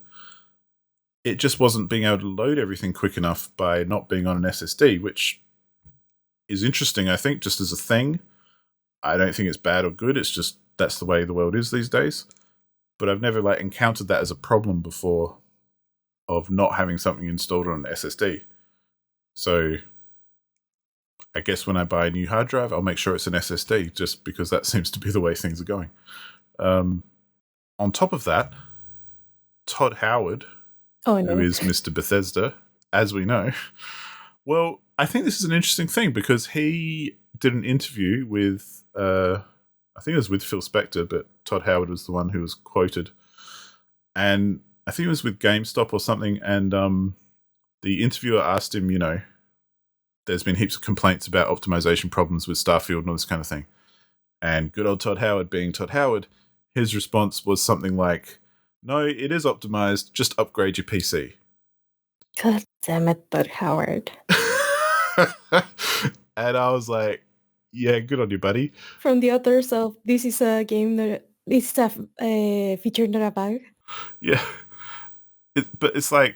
it just wasn't being able to load everything quick enough by not being on an SSD, which is interesting, I think, just as a thing. I don't think it's bad or good. It's just that's the way the world is these days. But I've never encountered that as a problem before, of not having something installed on an SSD. So I guess when I buy a new hard drive, I'll make sure it's an SSD, just because that seems to be the way things are going. On top of that, Todd Howard, who is Mr. Bethesda, as we know, Well, I think this is an interesting thing because he did an interview with, I think it was with Phil Spector, but Todd Howard was the one who was quoted. And I think it was with GameStop or something. And the interviewer asked him, there's been heaps of complaints about optimization problems with Starfield and all this kind of thing. And good old Todd Howard being Todd Howard, his response was something like, no, it is optimized, just upgrade your PC. God damn it, Todd Howard. And I was like, yeah, good on you, buddy. From the authors of this is a game that this is a feature, not a bug. Yeah. But it's like,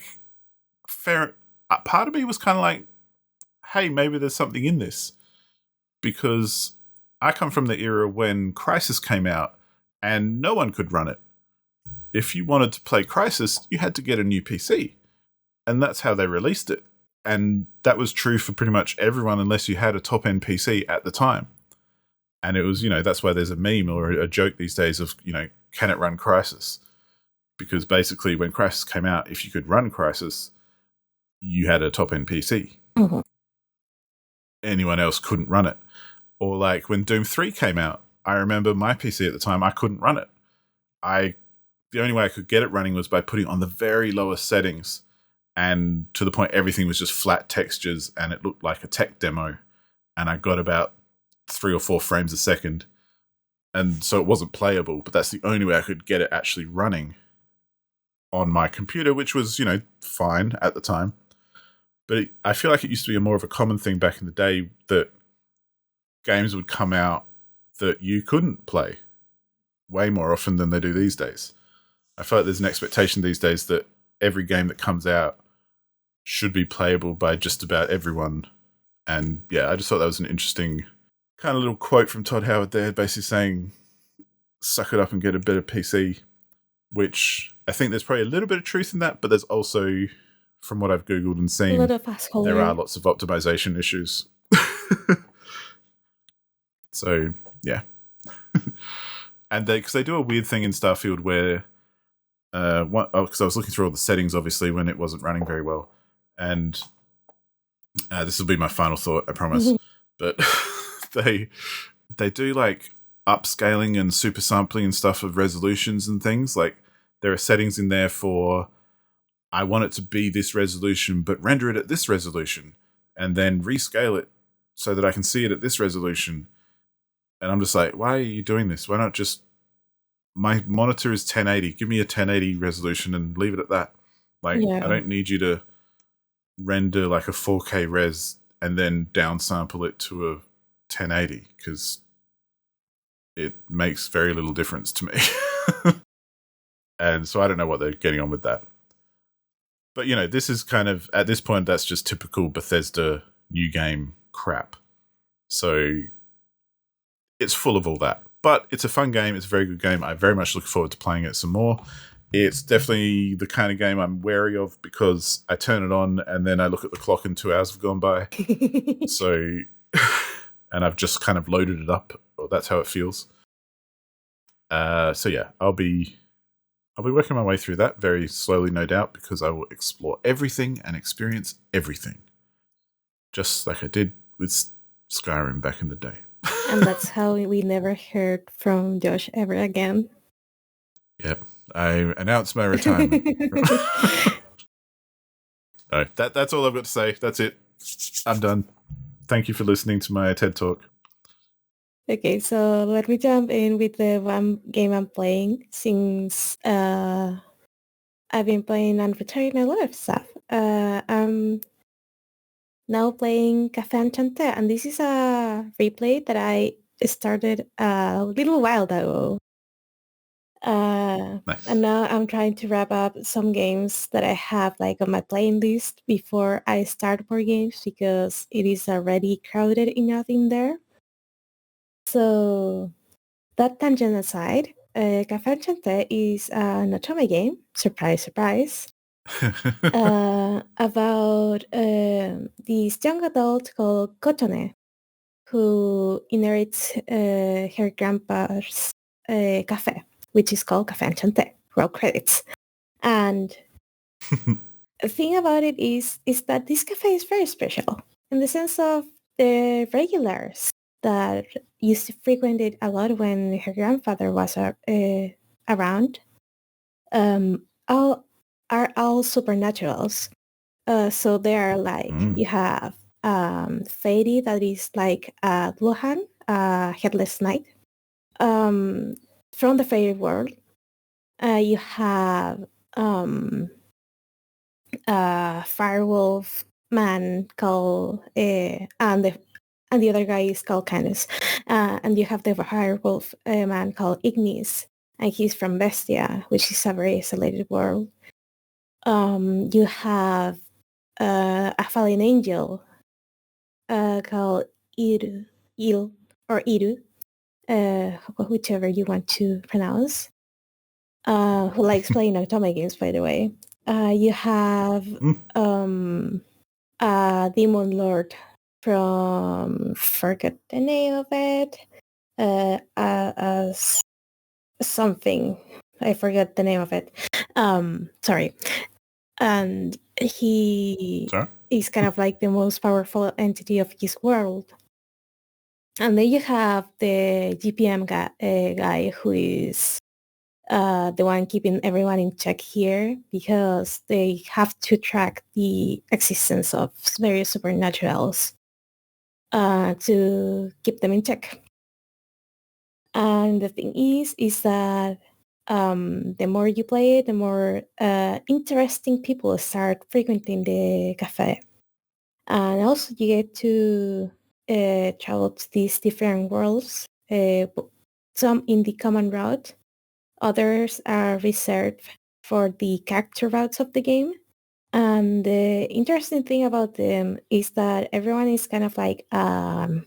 fair. Part of me was kind of like, hey, maybe there's something in this. Because I come from the era when Crysis came out and no one could run it. If you wanted to play Crysis, you had to get a new PC. And that's how they released it. And that was true for pretty much everyone unless you had a top-end PC at the time. And it was, that's why there's a meme or a joke these days of, can it run Crysis? Because basically when Crysis came out, if you could run Crysis, you had a top-end PC. Mm-hmm. Anyone else couldn't run it. Or like when Doom 3 came out, I remember my PC at the time, I couldn't run it. The only way I could get it running was by putting on the very lowest settings, and to the point everything was just flat textures and it looked like a tech demo, and I got about 3 or 4 frames a second, and so it wasn't playable, but that's the only way I could get it actually running on my computer, which was, fine at the time. But I feel like it used to be more of a common thing back in the day that games would come out that you couldn't play way more often than they do these days. I feel like there's an expectation these days that every game that comes out should be playable by just about everyone. And yeah, I just thought that was an interesting kind of little quote from Todd Howard there, basically saying, suck it up and get a better PC, which I think there's probably a little bit of truth in that, but there's also, from what I've Googled and seen, there are lots of optimization issues. So, yeah. And because they do a weird thing in Starfield where, because I was looking through all the settings, obviously, when it wasn't running very well. And this will be my final thought, I promise. But they do like upscaling and super sampling and stuff of resolutions and things. Like there are settings in there for, I want it to be this resolution, but render it at this resolution and then rescale it so that I can see it at this resolution. And I'm just like, why are you doing this? Why not just, my monitor is 1080. Give me a 1080 resolution and leave it at that. Like, I don't need you to render like a 4K res and then downsample it to a 1080 because it makes very little difference to me. And so I don't know what they're getting on with that. But, this is kind of, at this point, that's just typical Bethesda new game crap. So it's full of all that. But it's a fun game. It's a very good game. I very much look forward to playing it some more. It's definitely the kind of game I'm wary of because I turn it on and then I look at the clock and 2 hours have gone by. So, and I've just kind of loaded it up. That's how it feels. So yeah, I'll be working my way through that very slowly, no doubt, because I will explore everything and experience everything. Just like I did with Skyrim back in the day. And that's how we never heard from Josh ever again. Yep. I announced my retirement. No, that's all I've got to say. That's it. I'm done. Thank you for listening to my TED Talk. Okay, so let me jump in with the one game I'm playing since I've been playing and retiring a lot of stuff. I'm now playing Café Enchanté, and this is a replay that I started a little while ago. Nice. And now I'm trying to wrap up some games that I have like on my playing list before I start more games because it is already crowded enough in there. So that tangent aside, Café Enchanté is an otome game, surprise, surprise, about this young adult called Kotone, who inherits her grandpa's cafe, which is called Café Enchanté. Roll credits. And thing about it is that this cafe is very special in the sense of the regulars that used to frequent it a lot when her grandfather was around. All are all supernaturals. So there are like you have Fady that is like Luhan, headless knight. From the fairy world, you have a firewolf man called and the other guy is called Canis, and you have the firewolf man called Ignis, and he's from Bestia, which is a very isolated world. You have a fallen angel called Il or Iru, whichever you want to pronounce, who likes playing Otome games, by the way. You have a demon lord from, forget the name of it, as something. I forget the name of it. Sorry. And he is kind of like the most powerful entity of his world. And then you have the GPM guy who is the one keeping everyone in check here because they have to track the existence of various supernaturals to keep them in check. And the thing is that the more you play it, the more interesting people start frequenting the cafe. And also you get to travel to these different worlds, some in the common route, others are reserved for the character routes of the game. And the interesting thing about them is that everyone is kind of like an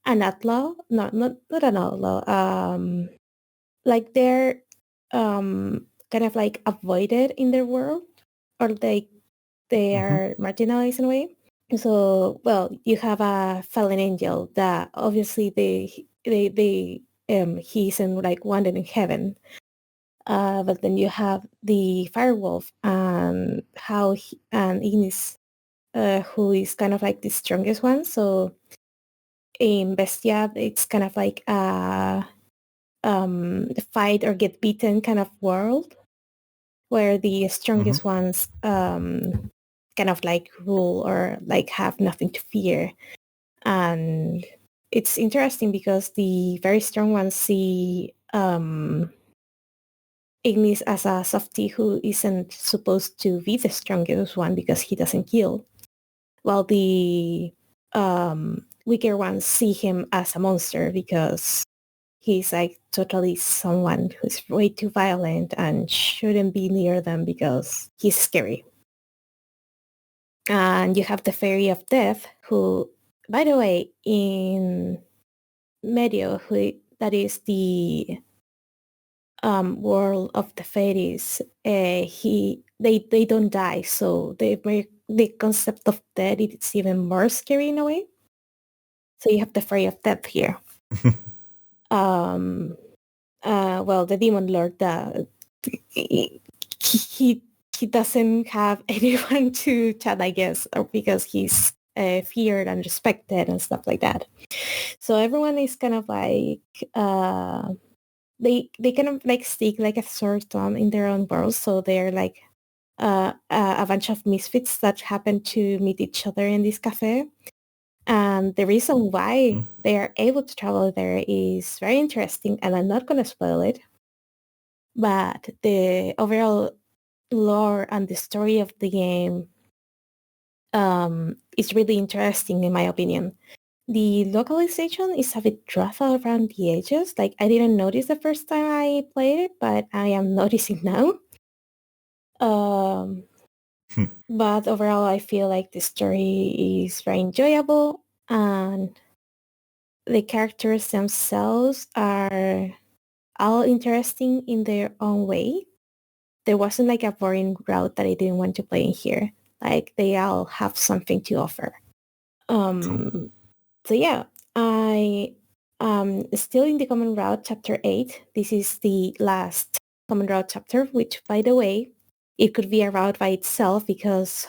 outlaw, not an outlaw, like they're kind of like avoided in their world, or they are marginalized in a way. So, well, you have a fallen angel that obviously he isn't like wanted in heaven. But then you have the firewolf and and Ignis, who is kind of like the strongest one. So in Bestia, it's kind of like a fight or get beaten kind of world where the strongest ones kind of like rule or like have nothing to fear. And it's interesting because the very strong ones see Ignis as a softie who isn't supposed to be the strongest one because he doesn't kill, while the weaker ones see him as a monster because he's like totally someone who's way too violent and shouldn't be near them because he's scary. And you have the Fairy of Death, who, by the way, in Medio, that is the world of the fairies, they don't die, so the concept of death is even more scary in a way. So you have the Fairy of Death here. Well, the Demon Lord, he doesn't have anyone to chat, I guess, or because he's feared and respected and stuff like that. So everyone is kind of like they kind of like stick like a sore thumb in their own world. So they're like a bunch of misfits that happen to meet each other in this cafe. And the reason why they are able to travel there is very interesting, and I'm not going to spoil it. But the overall lore and the story of the game is really interesting, in my opinion. The localization is a bit rough around the edges. Like, I didn't notice the first time I played it, but I am noticing now. But overall, I feel like the story is very enjoyable, and the characters themselves are all interesting in their own way. There wasn't like a boring route that I didn't want to play in here. Like, they all have something to offer. Cool. So yeah, I still in the Common Route chapter 8. This is the last Common Route chapter, which, by the way, it could be a route by itself because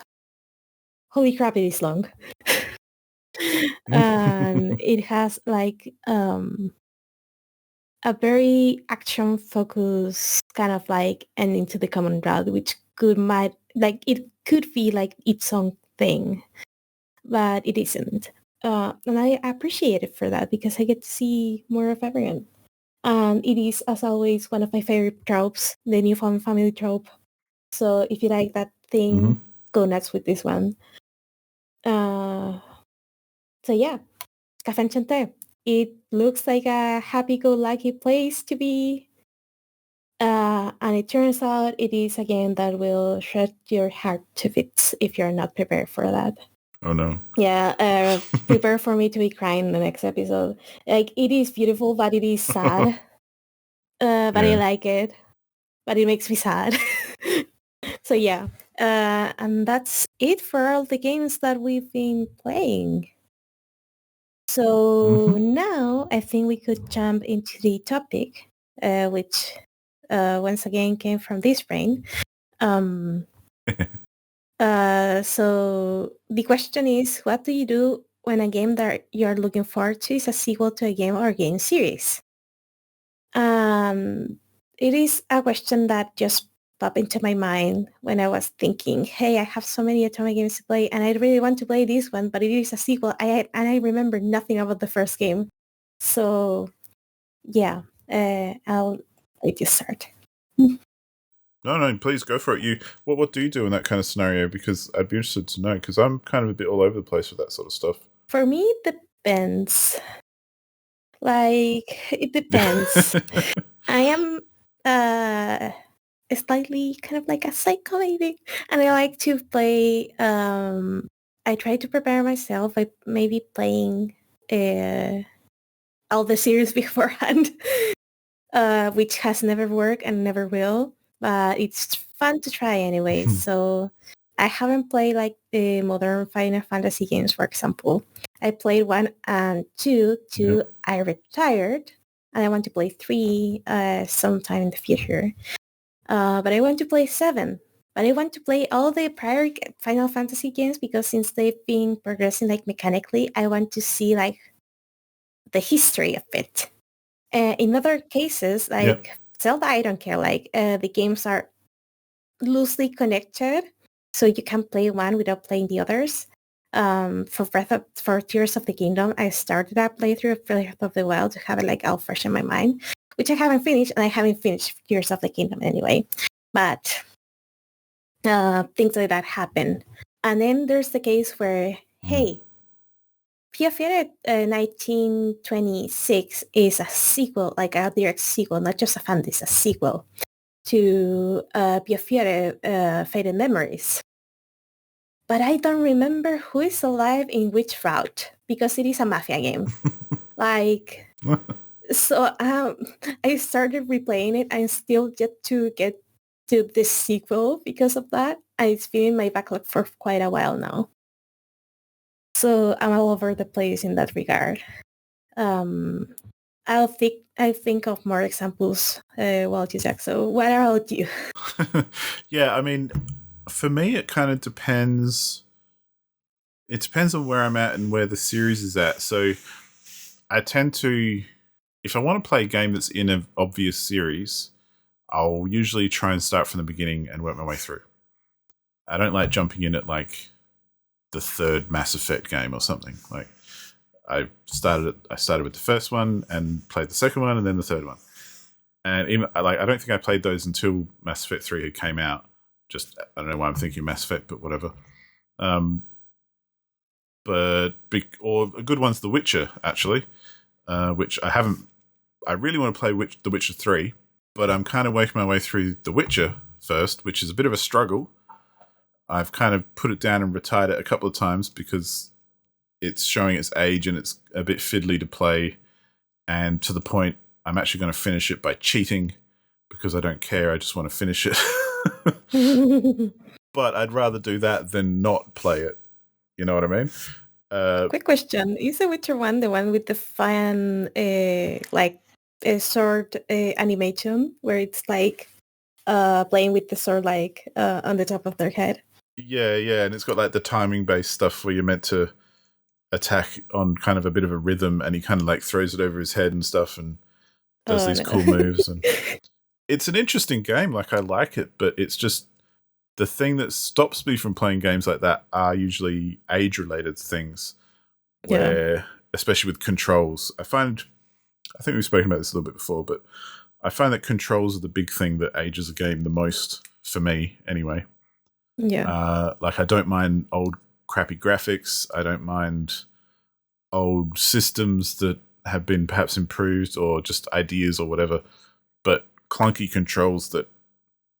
holy crap, it is long. And it has like a very action focused kind of like ending to the common route, which it could be like its own thing, but it isn't. And I appreciate it for that because I get to see more of everyone. And it is, as always, one of my favorite tropes, the new family trope. So if you like that thing, go nuts with this one. So yeah, Café Enchanté. It looks like a happy-go-lucky place to be. And it turns out it is a game that will shred your heart to bits if you're not prepared for that. Oh no. Yeah, prepare for me to be crying in the next episode. Like, it is beautiful, but it is sad. But I like it. But it makes me sad. So yeah. And that's it for all the games that we've been playing. So now I think we could jump into the topic, which once again came from this brain. So the question is, what do you do when a game that you're looking forward to is a sequel to a game or a game series? It is a question that just popped into my mind when I was thinking, hey, I have so many Atomic games to play and I really want to play this one, but it is a sequel. And I remember nothing about the first game. So yeah, I'll let you start. No, please go for it. What do you do in that kind of scenario? Because I'd be interested to know, because I'm kind of a bit all over the place with that sort of stuff. For me, it depends. Like, it depends. I am slightly kind of like a psycho maybe, and I like to play. I try to prepare myself by maybe playing all the series beforehand, which has never worked and never will, but it's fun to try anyway. So I haven't played like the modern Final Fantasy games, for example. I played 1 and 2. I retired, and I want to play 3 sometime in the future. But I want to play 7. But I want to play all the prior Final Fantasy games because since they've been progressing like mechanically, I want to see like the history of it. In other cases, like Zelda, I don't care. Like the games are loosely connected, so you can play one without playing the others. For Tears of the Kingdom, I started that playthrough of Breath of the Wild to have it like all fresh in my mind, which I haven't finished, and I haven't finished Tears of the Kingdom anyway. But things like that happen. And then there's the case where, hey, Piafere 1926 is a sequel, like a direct sequel, not just a fan, it's a sequel to Piafere Faded Memories. But I don't remember who is alive in which route because it is a mafia game. So I started replaying it and still yet to get to this sequel because of that. And it's been in my backlog for quite a while now. So I'm all over the place in that regard. I think of more examples while you talk. So what about you? Yeah, I mean, for me, it kind of depends. It depends on where I'm at and where the series is at. So I tend to, if I want to play a game that's in an obvious series, I'll usually try and start from the beginning and work my way through. I don't like jumping in at like the third Mass Effect game or something. Like I started with the first one and played the second one and then the third one. And even like I don't think I played those until Mass Effect 3 had came out. Just I don't know why I'm thinking Mass Effect, but whatever. Or a good one's The Witcher, actually, which I haven't. I really want to play The Witcher 3, but I'm kind of working my way through The Witcher first, which is a bit of a struggle. I've kind of put it down and retired it a couple of times because it's showing its age and it's a bit fiddly to play, and to the point I'm actually going to finish it by cheating because I don't care. I just want to finish it. But I'd rather do that than not play it. You know what I mean? Quick question. Is The Witcher 1 the one with the fan, like, sword animation where it's like playing with the sword like on the top of their head. Yeah, and it's got like the timing based stuff where you're meant to attack on kind of a bit of a rhythm, and he kind of like throws it over his head and stuff and does these cool moves. And it's an interesting game. Like, I like it, but it's just the thing that stops me from playing games like that are usually age related things, where especially with controls, I think we've spoken about this a little bit before, but I find that controls are the big thing that ages a game the most for me anyway. Like, I don't mind old crappy graphics. I don't mind old systems that have been perhaps improved or just ideas or whatever, but clunky controls that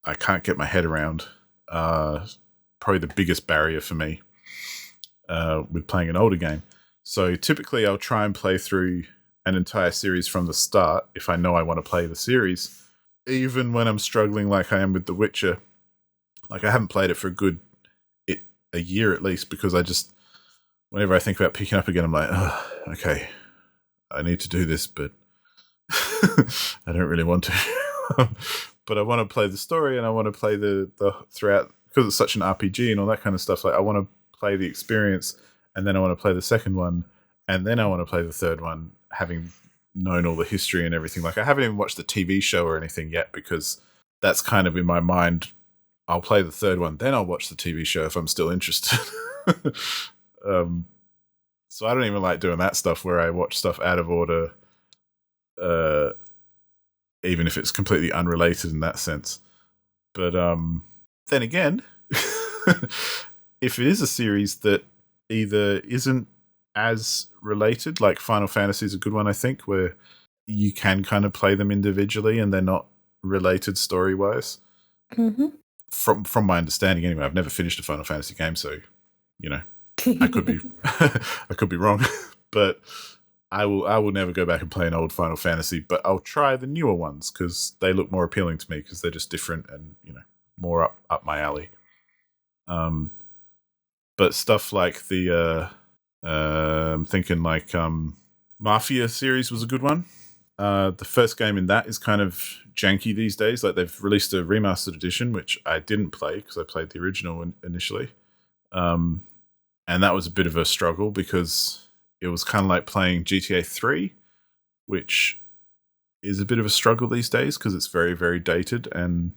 I can't get my head around are probably the biggest barrier for me with playing an older game. So typically I'll try and play through an entire series from the start if I know I want to play the series, even when I'm struggling like I am with The Witcher. Like, I haven't played it for a year at least, because whenever I think about picking up again, I'm like, oh, okay, I need to do this, but I don't really want to. But I want to play the story, and I want to play the throughout, because it's such an RPG and all that kind of stuff. Like, I want to play the experience, and then I want to play the second one, and then I want to play the third one, having known all the history and everything. Like, I haven't even watched the TV show or anything yet, because that's kind of in my mind. I'll play the third one, then I'll watch the TV show if I'm still interested. So I don't even like doing that stuff where I watch stuff out of order, even if it's completely unrelated in that sense. But then again, if it is a series that either isn't as related, like Final Fantasy is a good one, I think, where you can kind of play them individually and they're not related story-wise. Mm-hmm. From my understanding, anyway. I've never finished a Final Fantasy game, so I could be I could be wrong, but I will never go back and play an old Final Fantasy. But I'll try the newer ones because they look more appealing to me, because they're just different and more up my alley. But stuff like the I'm thinking like Mafia series was a good one. The first game in that is kind of janky these days. Like, they've released a remastered edition, which I didn't play because I played the original initially. And that was a bit of a struggle because it was kind of like playing GTA 3, which is a bit of a struggle these days because it's very, very dated and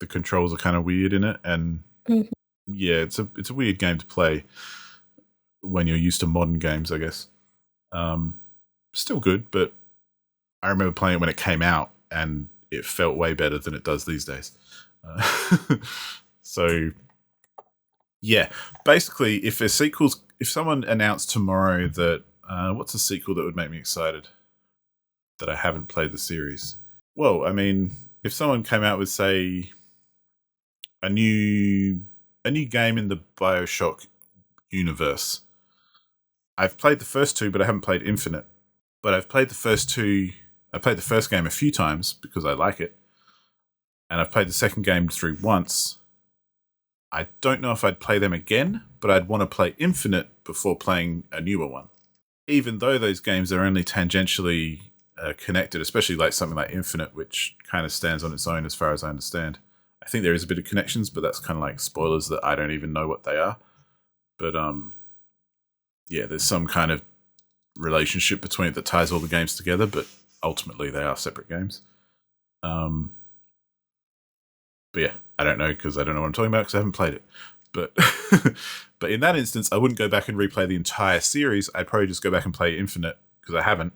the controls are kind of weird in it. And yeah, it's a weird game to play when you're used to modern games, I guess. Still good, but I remember playing it when it came out and it felt way better than it does these days. So yeah, basically, if someone announced tomorrow that what's a sequel that would make me excited that I haven't played the series? Well, I mean, if someone came out with, say, a new game in the BioShock universe. I've played the first two, but I haven't played Infinite. But I've played the first two. I played the first game a few times because I like it, and I've played the second game through once. I don't know if I'd play them again, but I'd want to play Infinite before playing a newer one. Even though those games are only tangentially connected, especially like something like Infinite, which kind of stands on its own as far as I understand. I think there is a bit of connections, but that's kind of like spoilers that I don't even know what they are. But yeah, there's some kind of relationship between it that ties all the games together, but ultimately they are separate games. But yeah, I don't know because I don't know what I'm talking about because I haven't played it. But but in that instance, I wouldn't go back and replay the entire series. I'd probably just go back and play Infinite because I haven't,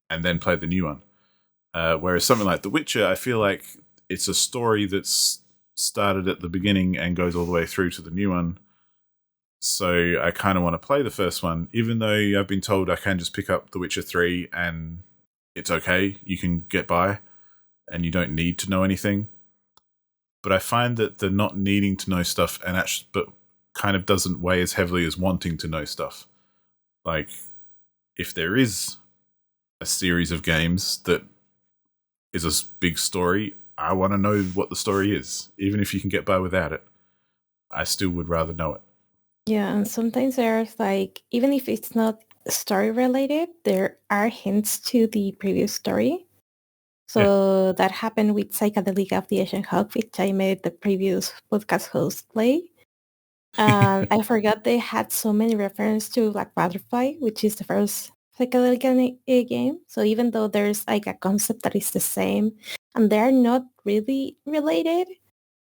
and then play the new one. Whereas something like The Witcher, I feel like it's a story that's started at the beginning and goes all the way through to the new one. So I kind of want to play the first one, even though I've been told I can just pick up The Witcher 3 and it's okay. You can get by and you don't need to know anything. But I find that the not needing to know stuff but kind of doesn't weigh as heavily as wanting to know stuff. Like, if there is a series of games that is a big story, I want to know what the story is. Even if you can get by without it, I still would rather know it. Yeah, and sometimes there's like, even if it's not story related, there are hints to the previous story. So that happened with Psychedelic of the Asian Hawk, which I made the previous podcast host play. And I forgot they had so many references to Black Butterfly, which is the first psychedelic game. So even though there's like a concept that is the same and they're not really related,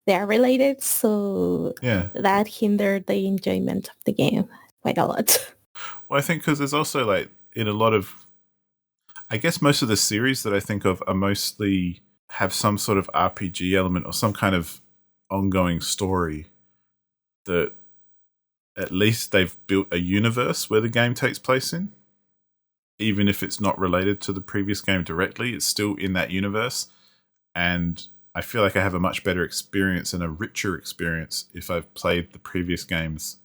they are related. So that hindered the enjoyment of the game quite a lot. Well, I think because there's also like in a lot of, I guess most of the series that I think of are mostly have some sort of RPG element or some kind of ongoing story that at least they've built a universe where the game takes place in. Even if it's not related to the previous game directly, it's still in that universe. And I feel like I have a much better experience and a richer experience if I've played the previous games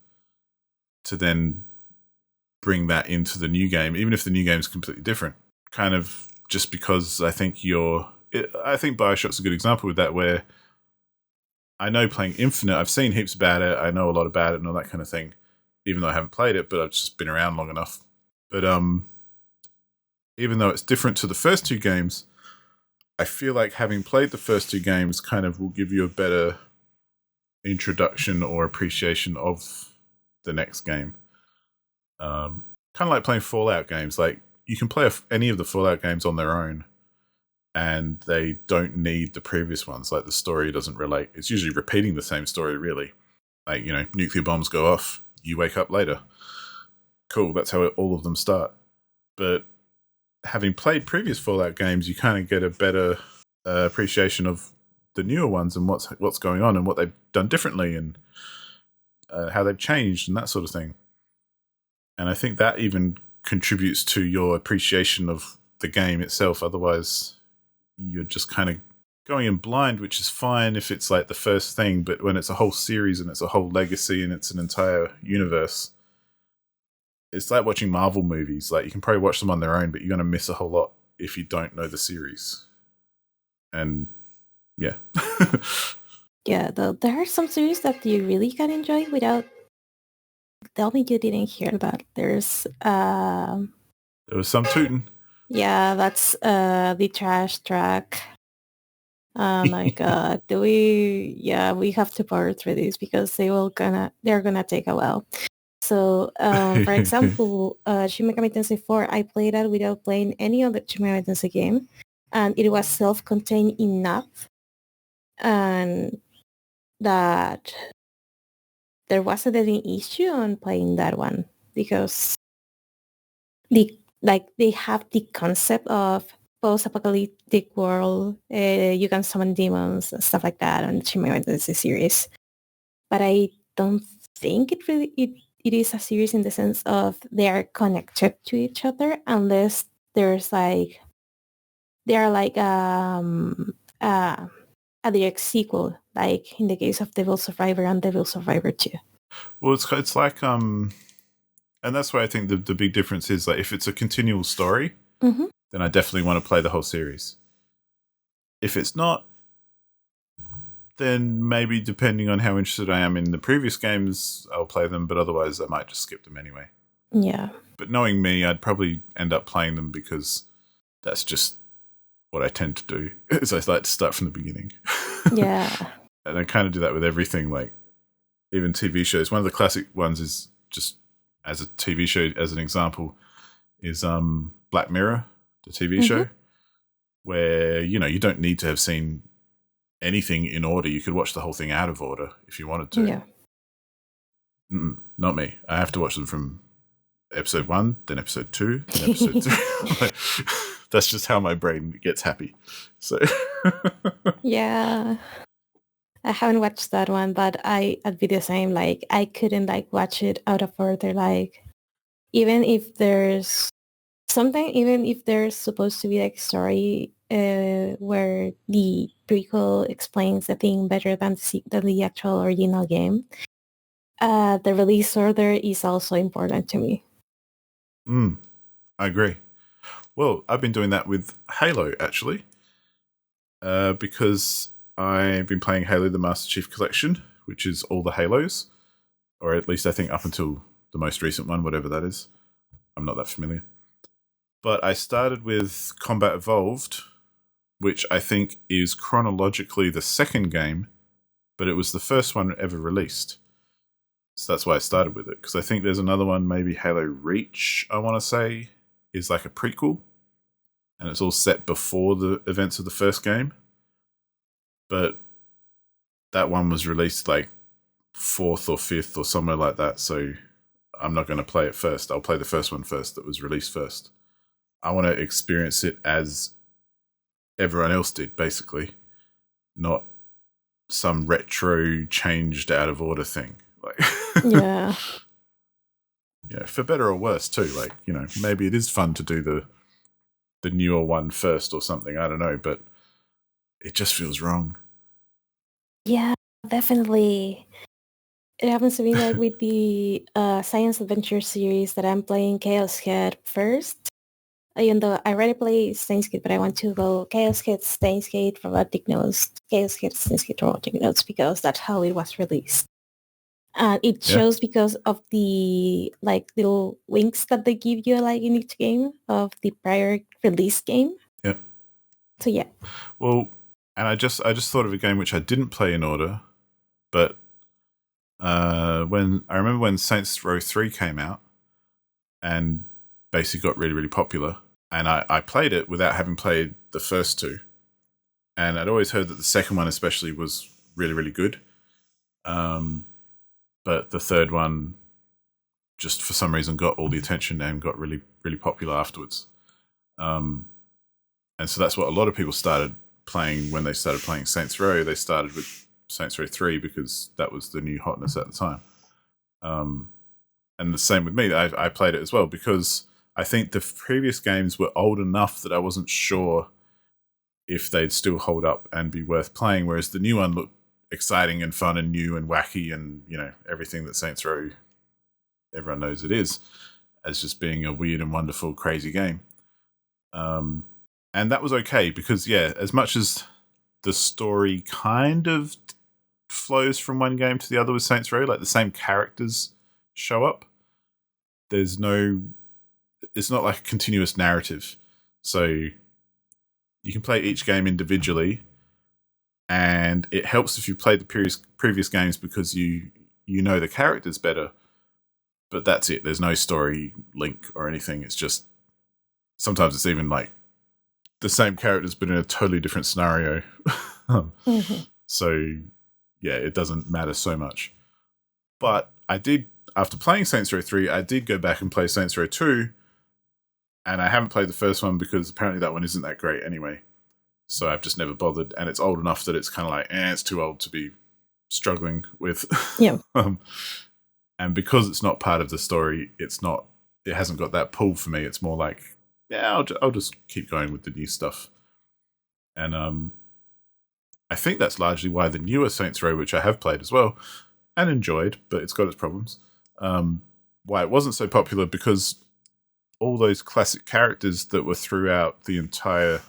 to then bring that into the new game, even if the new game is completely different. Kind of just because I think Bioshock's a good example with that, where I know playing Infinite, I've seen heaps about it, I know a lot about it and all that kind of thing, even though I haven't played it, but I've just been around long enough. But even though it's different to the first two games, I feel like having played the first two games kind of will give you a better introduction or appreciation of the next game. Kind of like playing Fallout games. Like, you can play any of the Fallout games on their own, and they don't need the previous ones. Like, the story doesn't relate. It's usually repeating the same story, really. Like, nuclear bombs go off, you wake up later. Cool, that's how all of them start. But having played previous Fallout games, you kind of get a better appreciation of the newer ones and what's going on and what they've done differently and how they've changed and that sort of thing. And I think that even contributes to your appreciation of the game itself. Otherwise, you're just kind of going in blind, which is fine if it's like the first thing, but when it's a whole series and it's a whole legacy and it's an entire universe, it's like watching Marvel movies. Like, you can probably watch them on their own, but you're going to miss a whole lot if you don't know the series. And yeah. Yeah, though there are some series that you really can enjoy without. Tell me you didn't hear about. There was some tooting. Yeah, that's the trash track. Oh my god. We have to power through this because they're gonna take a while. So, for example, Shin Megami Tensei 4, I played that without playing any other Shin Megami Tensei game, and it was self-contained enough, and that there wasn't any issue on playing that one because they have the concept of post-apocalyptic world. You can summon demons and stuff like that on Shin Megami Tensei series, but I don't think it is a series in the sense of they are connected to each other unless there's like they are like a direct sequel, like in the case of Devil Survivor and Devil Survivor 2. Well, it's like and that's why I think the big difference is, like, if it's a continual story, then I definitely want to play the whole series. If it's not, then maybe depending on how interested I am in the previous games, I'll play them, but otherwise I might just skip them anyway. Yeah. But knowing me, I'd probably end up playing them because that's just what I tend to do, is I like to start from the beginning. Yeah. And I kind of do that with everything, like even TV shows. One of the classic ones is, just as a TV show, as an example, is Black Mirror, the TV show, where, you don't need to have seen anything in order. You could watch the whole thing out of order if you wanted to. Yeah. Not me. I have to watch them from episode 1, then episode 2, then episode 3. Like, that's just how my brain gets happy. So yeah. I haven't watched that one, but I'd be the same. Like, I couldn't watch it out of order. Like, even if there's supposed to be story where the prequel explains the thing better than the actual original game, the release order is also important to me. I agree. Well, I've been doing that with Halo, actually, because I've been playing Halo the Master Chief Collection, which is all the Halos, or at least I think up until the most recent one, whatever that is. I'm not that familiar. But I started with Combat Evolved, which I think is chronologically the second game, but it was the first one ever released. So that's why I started with it, because I think there's another one, maybe Halo Reach, I want to say, is like a prequel, and it's all set before the events of the first game. But that one was released like 4th or 5th or somewhere like that, so I'm not going to play it first. I'll play the first one first that was released first. I want to experience it as everyone else did, basically, not some retro changed out of order thing. Like, Yeah. Yeah, for better or worse too. Like, you know, maybe it is fun to do the newer one first or something. I don't know, but it just feels wrong. Yeah, definitely. It happens to me like with the science adventure series that I'm playing Chaos Head first. Even though I already play Steins Gate, but I want to go Chaos Head, Steins Gate, Robotic Notes, Chaos Head, Steins Gate, Robotic Notes, because that's how it was released. And it shows because of the like little winks that they give you like in each game of the prior release game. Yeah. So yeah. Well, and I just thought of a game which I didn't play in order, but when I remember when Saints Row 3 came out and basically got really, really popular, and I played it without having played the first two. And I'd always heard that the second one especially was really, really good. But the third one just for some reason got all the attention and got really, really popular afterwards. And so that's what a lot of people started playing when they started playing Saints Row. They started with Saints Row 3 because that was the new hotness at the time. And the same with me. I played it as well because I think the previous games were old enough that I wasn't sure if they'd still hold up and be worth playing, whereas the new one looked exciting and fun and new and wacky and, you know, everything that Saints Row, everyone knows it is, as just being a weird and wonderful, crazy game. And that was okay because, yeah, as much as the story kind of flows from one game to the other with Saints Row, like the same characters show up, it's not like a continuous narrative. So you can play each game individually, and it helps if you played the previous games because you know the characters better. But that's it. There's no story link or anything. It's just sometimes it's even like the same characters but in a totally different scenario. So yeah, it doesn't matter so much. But I did, after playing Saints Row 3, I did go back and play Saints Row 2, and I haven't played the first one because apparently that one isn't that great anyway. So I've just never bothered, and it's old enough that it's kind of like, it's too old to be struggling with. Yeah. And because it's not part of the story, it hasn't got that pull for me. It's more like, yeah, I'll just keep going with the new stuff. And I think that's largely why the newer Saints Row, which I have played as well and enjoyed, but it's got its problems, why it wasn't so popular, because all those classic characters that were throughout the entire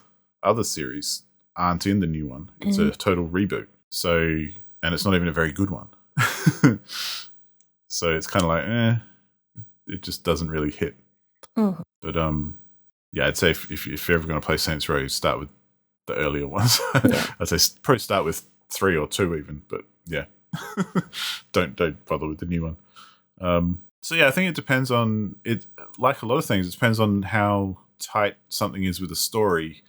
other series aren't in the new one. It's a total reboot. So, and it's not even a very good one. So it's kind of like, it just doesn't really hit. But yeah, I'd say if you're ever going to play Saints Row, start with the earlier ones. Yeah. I'd say probably start with 3 or 2 even, but yeah, don't bother with the new one. So yeah, I think it depends on it. Like a lot of things, it depends on how tight something is with a story.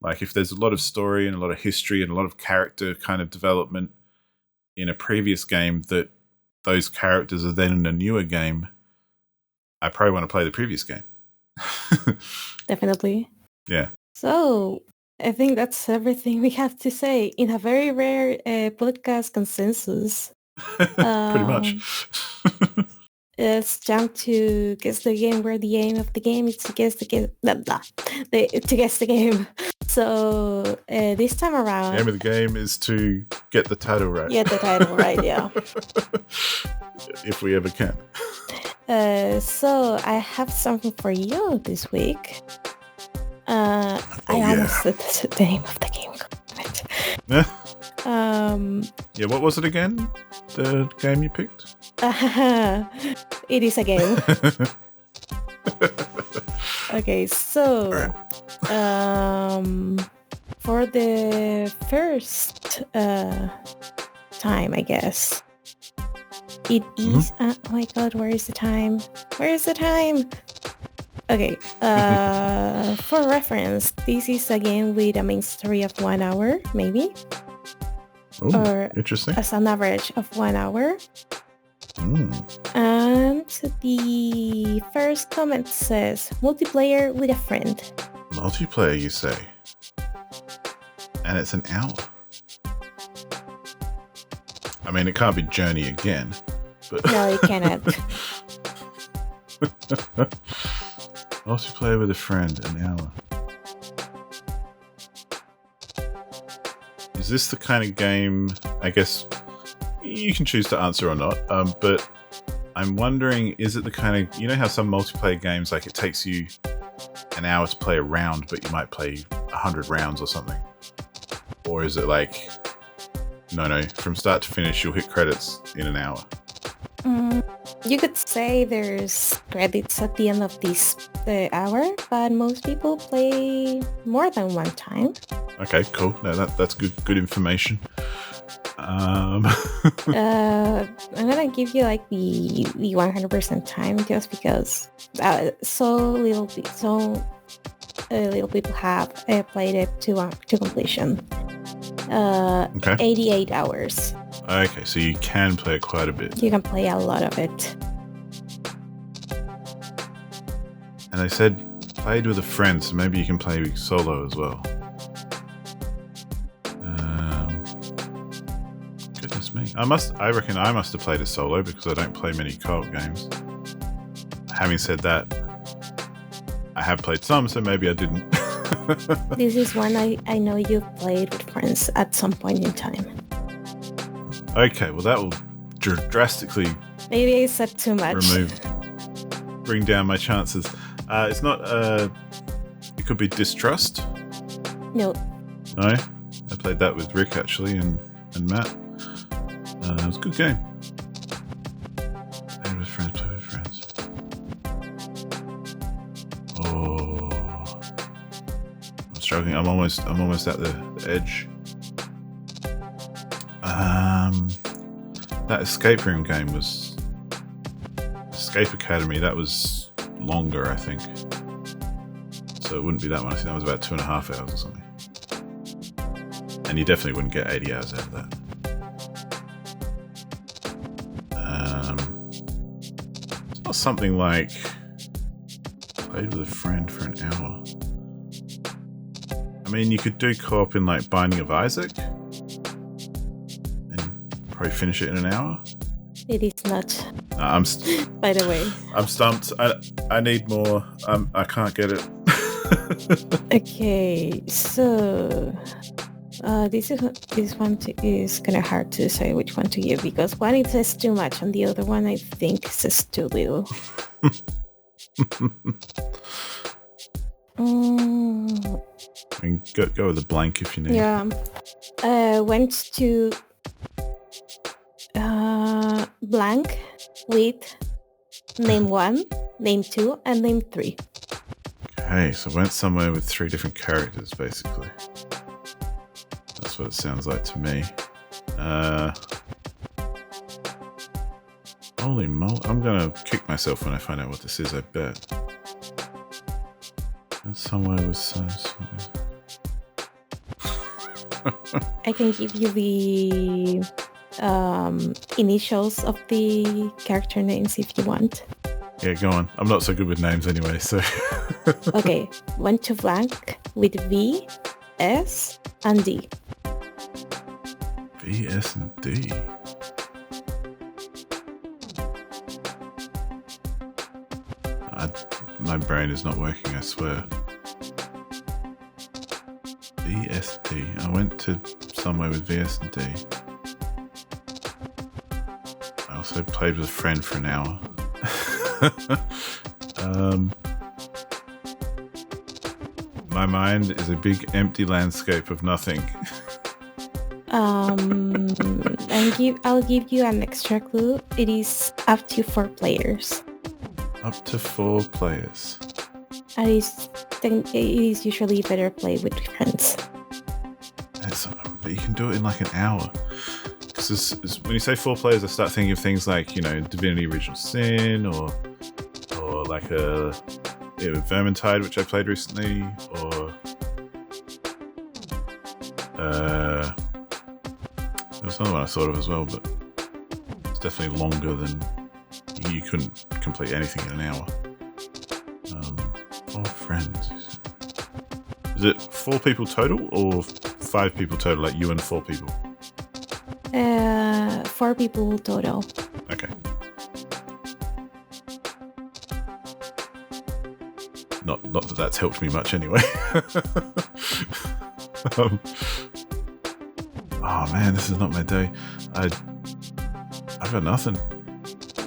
Like if there's a lot of story and a lot of history and a lot of character kind of development in a previous game that those characters are then in a newer game, I probably want to play the previous game. Definitely. Yeah. So I think that's everything we have to say in a very rare podcast consensus. Pretty much. Let's jump to guess the game, where the aim of the game is to guess the game. To guess the game. So this time around, the aim of the game is to get the title right. Get the title right, yeah. If we ever can. So I have something for you this week. I almost said the name of the game. Yeah, what was it again? The game you picked? It is a game. Okay, so for the first time, I guess. It is... oh my god, where is the time? Where is the time? Okay, for reference, this is a game with a main story of 1 hour, maybe. Ooh, or interesting. As an average of 1 hour. And the first comment says, multiplayer with a friend. Multiplayer, you say? And it's an hour. I mean, it can't be Journey again. But No, it cannot. Multiplayer with a friend, an hour. Is this the kind of game, I guess you can choose to answer or not, but I'm wondering, is it the kind of, you know how some multiplayer games, like it takes you an hour to play a round, but you might play 100 rounds or something? Or is it like, no, from start to finish, you'll hit credits in an hour? You could say there's credits at the end of this hour, but most people play more than one time. Okay, cool. No, that's good information. I'm gonna give you like the 100% time just because so little people have played it to completion. Okay. 88 hours. Okay, so you can play it quite a bit. You can play a lot of it. And they said played with a friend, so maybe you can play solo as well. Goodness me. I reckon I must have played it solo because I don't play many co-op games. Having said that, I have played some, so maybe I didn't. This is one I know you've played with friends at some point in time. Okay, well that will drastically maybe I said too much. Bring down my chances. It's not it could be Distrust. No. I played that with Rick actually and Matt. It was a good game. Play with friends. Oh, I'm struggling. I'm almost at the edge. That escape room game was Escape Academy. That was longer, I think. So it wouldn't be that one. I think that was about 2.5 hours or something. And you definitely wouldn't get 80 hours out of that. It's not something like played with a friend for an hour. I mean, you could do co-op in like Binding of Isaac. Probably finish it in an hour. It is not. By the way, I'm stumped. I need more. I can't get it. Okay, so this one is kind of hard to say which one to give because one it says too much and the other one I think says too little. I mean, go with a blank if you need. Yeah. Went to blank with name 1, name 2, and name 3. Okay, so went somewhere with 3 different characters, basically. That's what it sounds like to me. Holy moly, I'm gonna kick myself when I find out what this is, I bet. Went somewhere with some... I can give you the initials of the character names if you want. Yeah, go on. I'm not so good with names anyway, so... Okay, went to blank with V, S, and D. V, S, and D. My brain is not working, I swear. VSD. I went to somewhere with VS and D. I also played with a friend for an hour. My mind is a big empty landscape of nothing. I'll give you an extra clue. It is up to 4 players. Up to 4 players. It is usually better played with friends. but you can do it in like an hour. Because when you say 4 players, I start thinking of things like, Divinity Original Sin or like Vermintide, which I played recently, or there was another one I thought of as well, but it's definitely longer than you couldn't complete anything in an hour. 4 friends. Is it 4 people total or 5 people total, like you and 4 people? 4 people total. Okay. Not that that's helped me much anyway. Oh man, this is not my day. I've got nothing.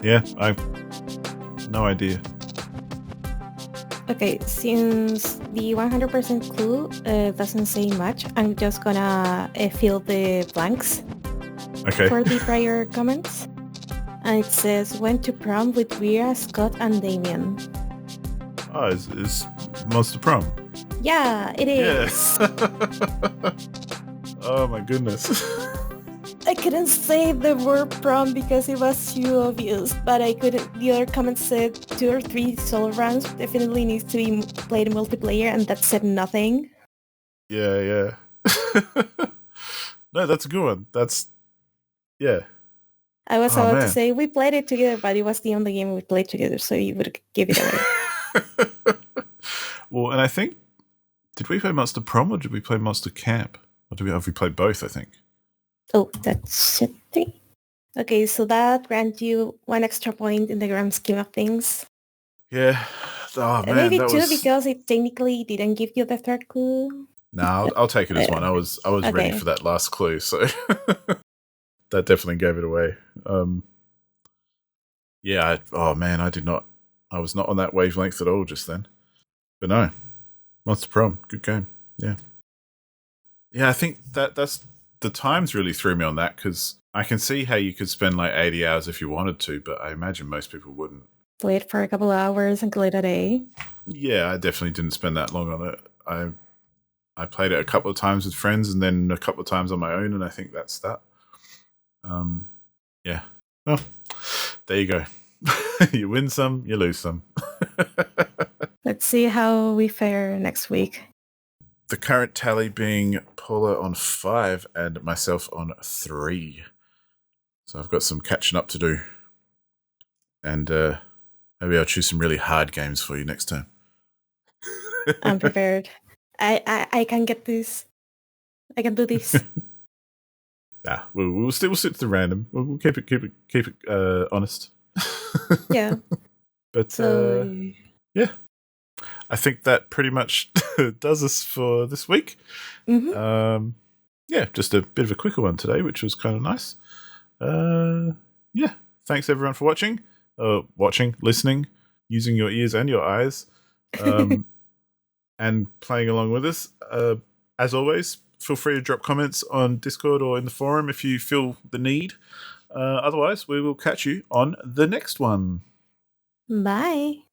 Yeah, I've no idea. Okay, since the 100% clue doesn't say much, I'm just gonna fill the blanks for the prior comments. And it says, went to prom with Rhea, Scott, and Damien. Oh, is Monster Prom? Yeah, it is. Yeah. Oh my goodness. I couldn't say the word prom because it was too obvious, but I couldn't. The other comments said 2 or 3 solo rounds definitely needs to be played in multiplayer, and that said nothing. Yeah. No, that's a good one. Yeah. I was about to say we played it together, but it was the only game we played together, so you would give it away. Well, and I think, did we play Monster Prom or did we play Monster Camp? Or have we played both, I think? Oh, that's a thing. Okay, so that grants you 1 extra point in the grand scheme of things. Yeah. Oh, man, maybe 2 because it technically didn't give you the 3rd clue. No, I'll take it as 1. I was okay. Ready for that last clue, so that definitely gave it away. Yeah. I was not on that wavelength at all just then. But no, Monster Prom, good game. Yeah. Yeah, I think that's the times really threw me on that, because I can see how you could spend like 80 hours if you wanted to, but I imagine most people wouldn't. Play it for a couple of hours and call it a day. Yeah, I definitely didn't spend that long on it. I played it a couple of times with friends and then a couple of times on my own, and I think that's that. Yeah. Well, there you go. You win some, you lose some. Let's see how we fare next week. The current tally being Paula on 5 and myself on 3. So I've got some catching up to do. And maybe I'll choose some really hard games for you next time. I'm prepared. I can get this. I can do this. Nah, we'll stick to the random. We'll keep it honest. Yeah. But yeah, I think that pretty much does us for this week. Mm-hmm. Yeah, just a bit of a quicker one today, which was kind of nice. Yeah, thanks everyone for watching, listening, using your ears and your eyes, and playing along with us. As always, feel free to drop comments on Discord or in the forum if you feel the need. Otherwise, we will catch you on the next one. Bye.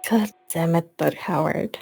God damn it, Todd Howard.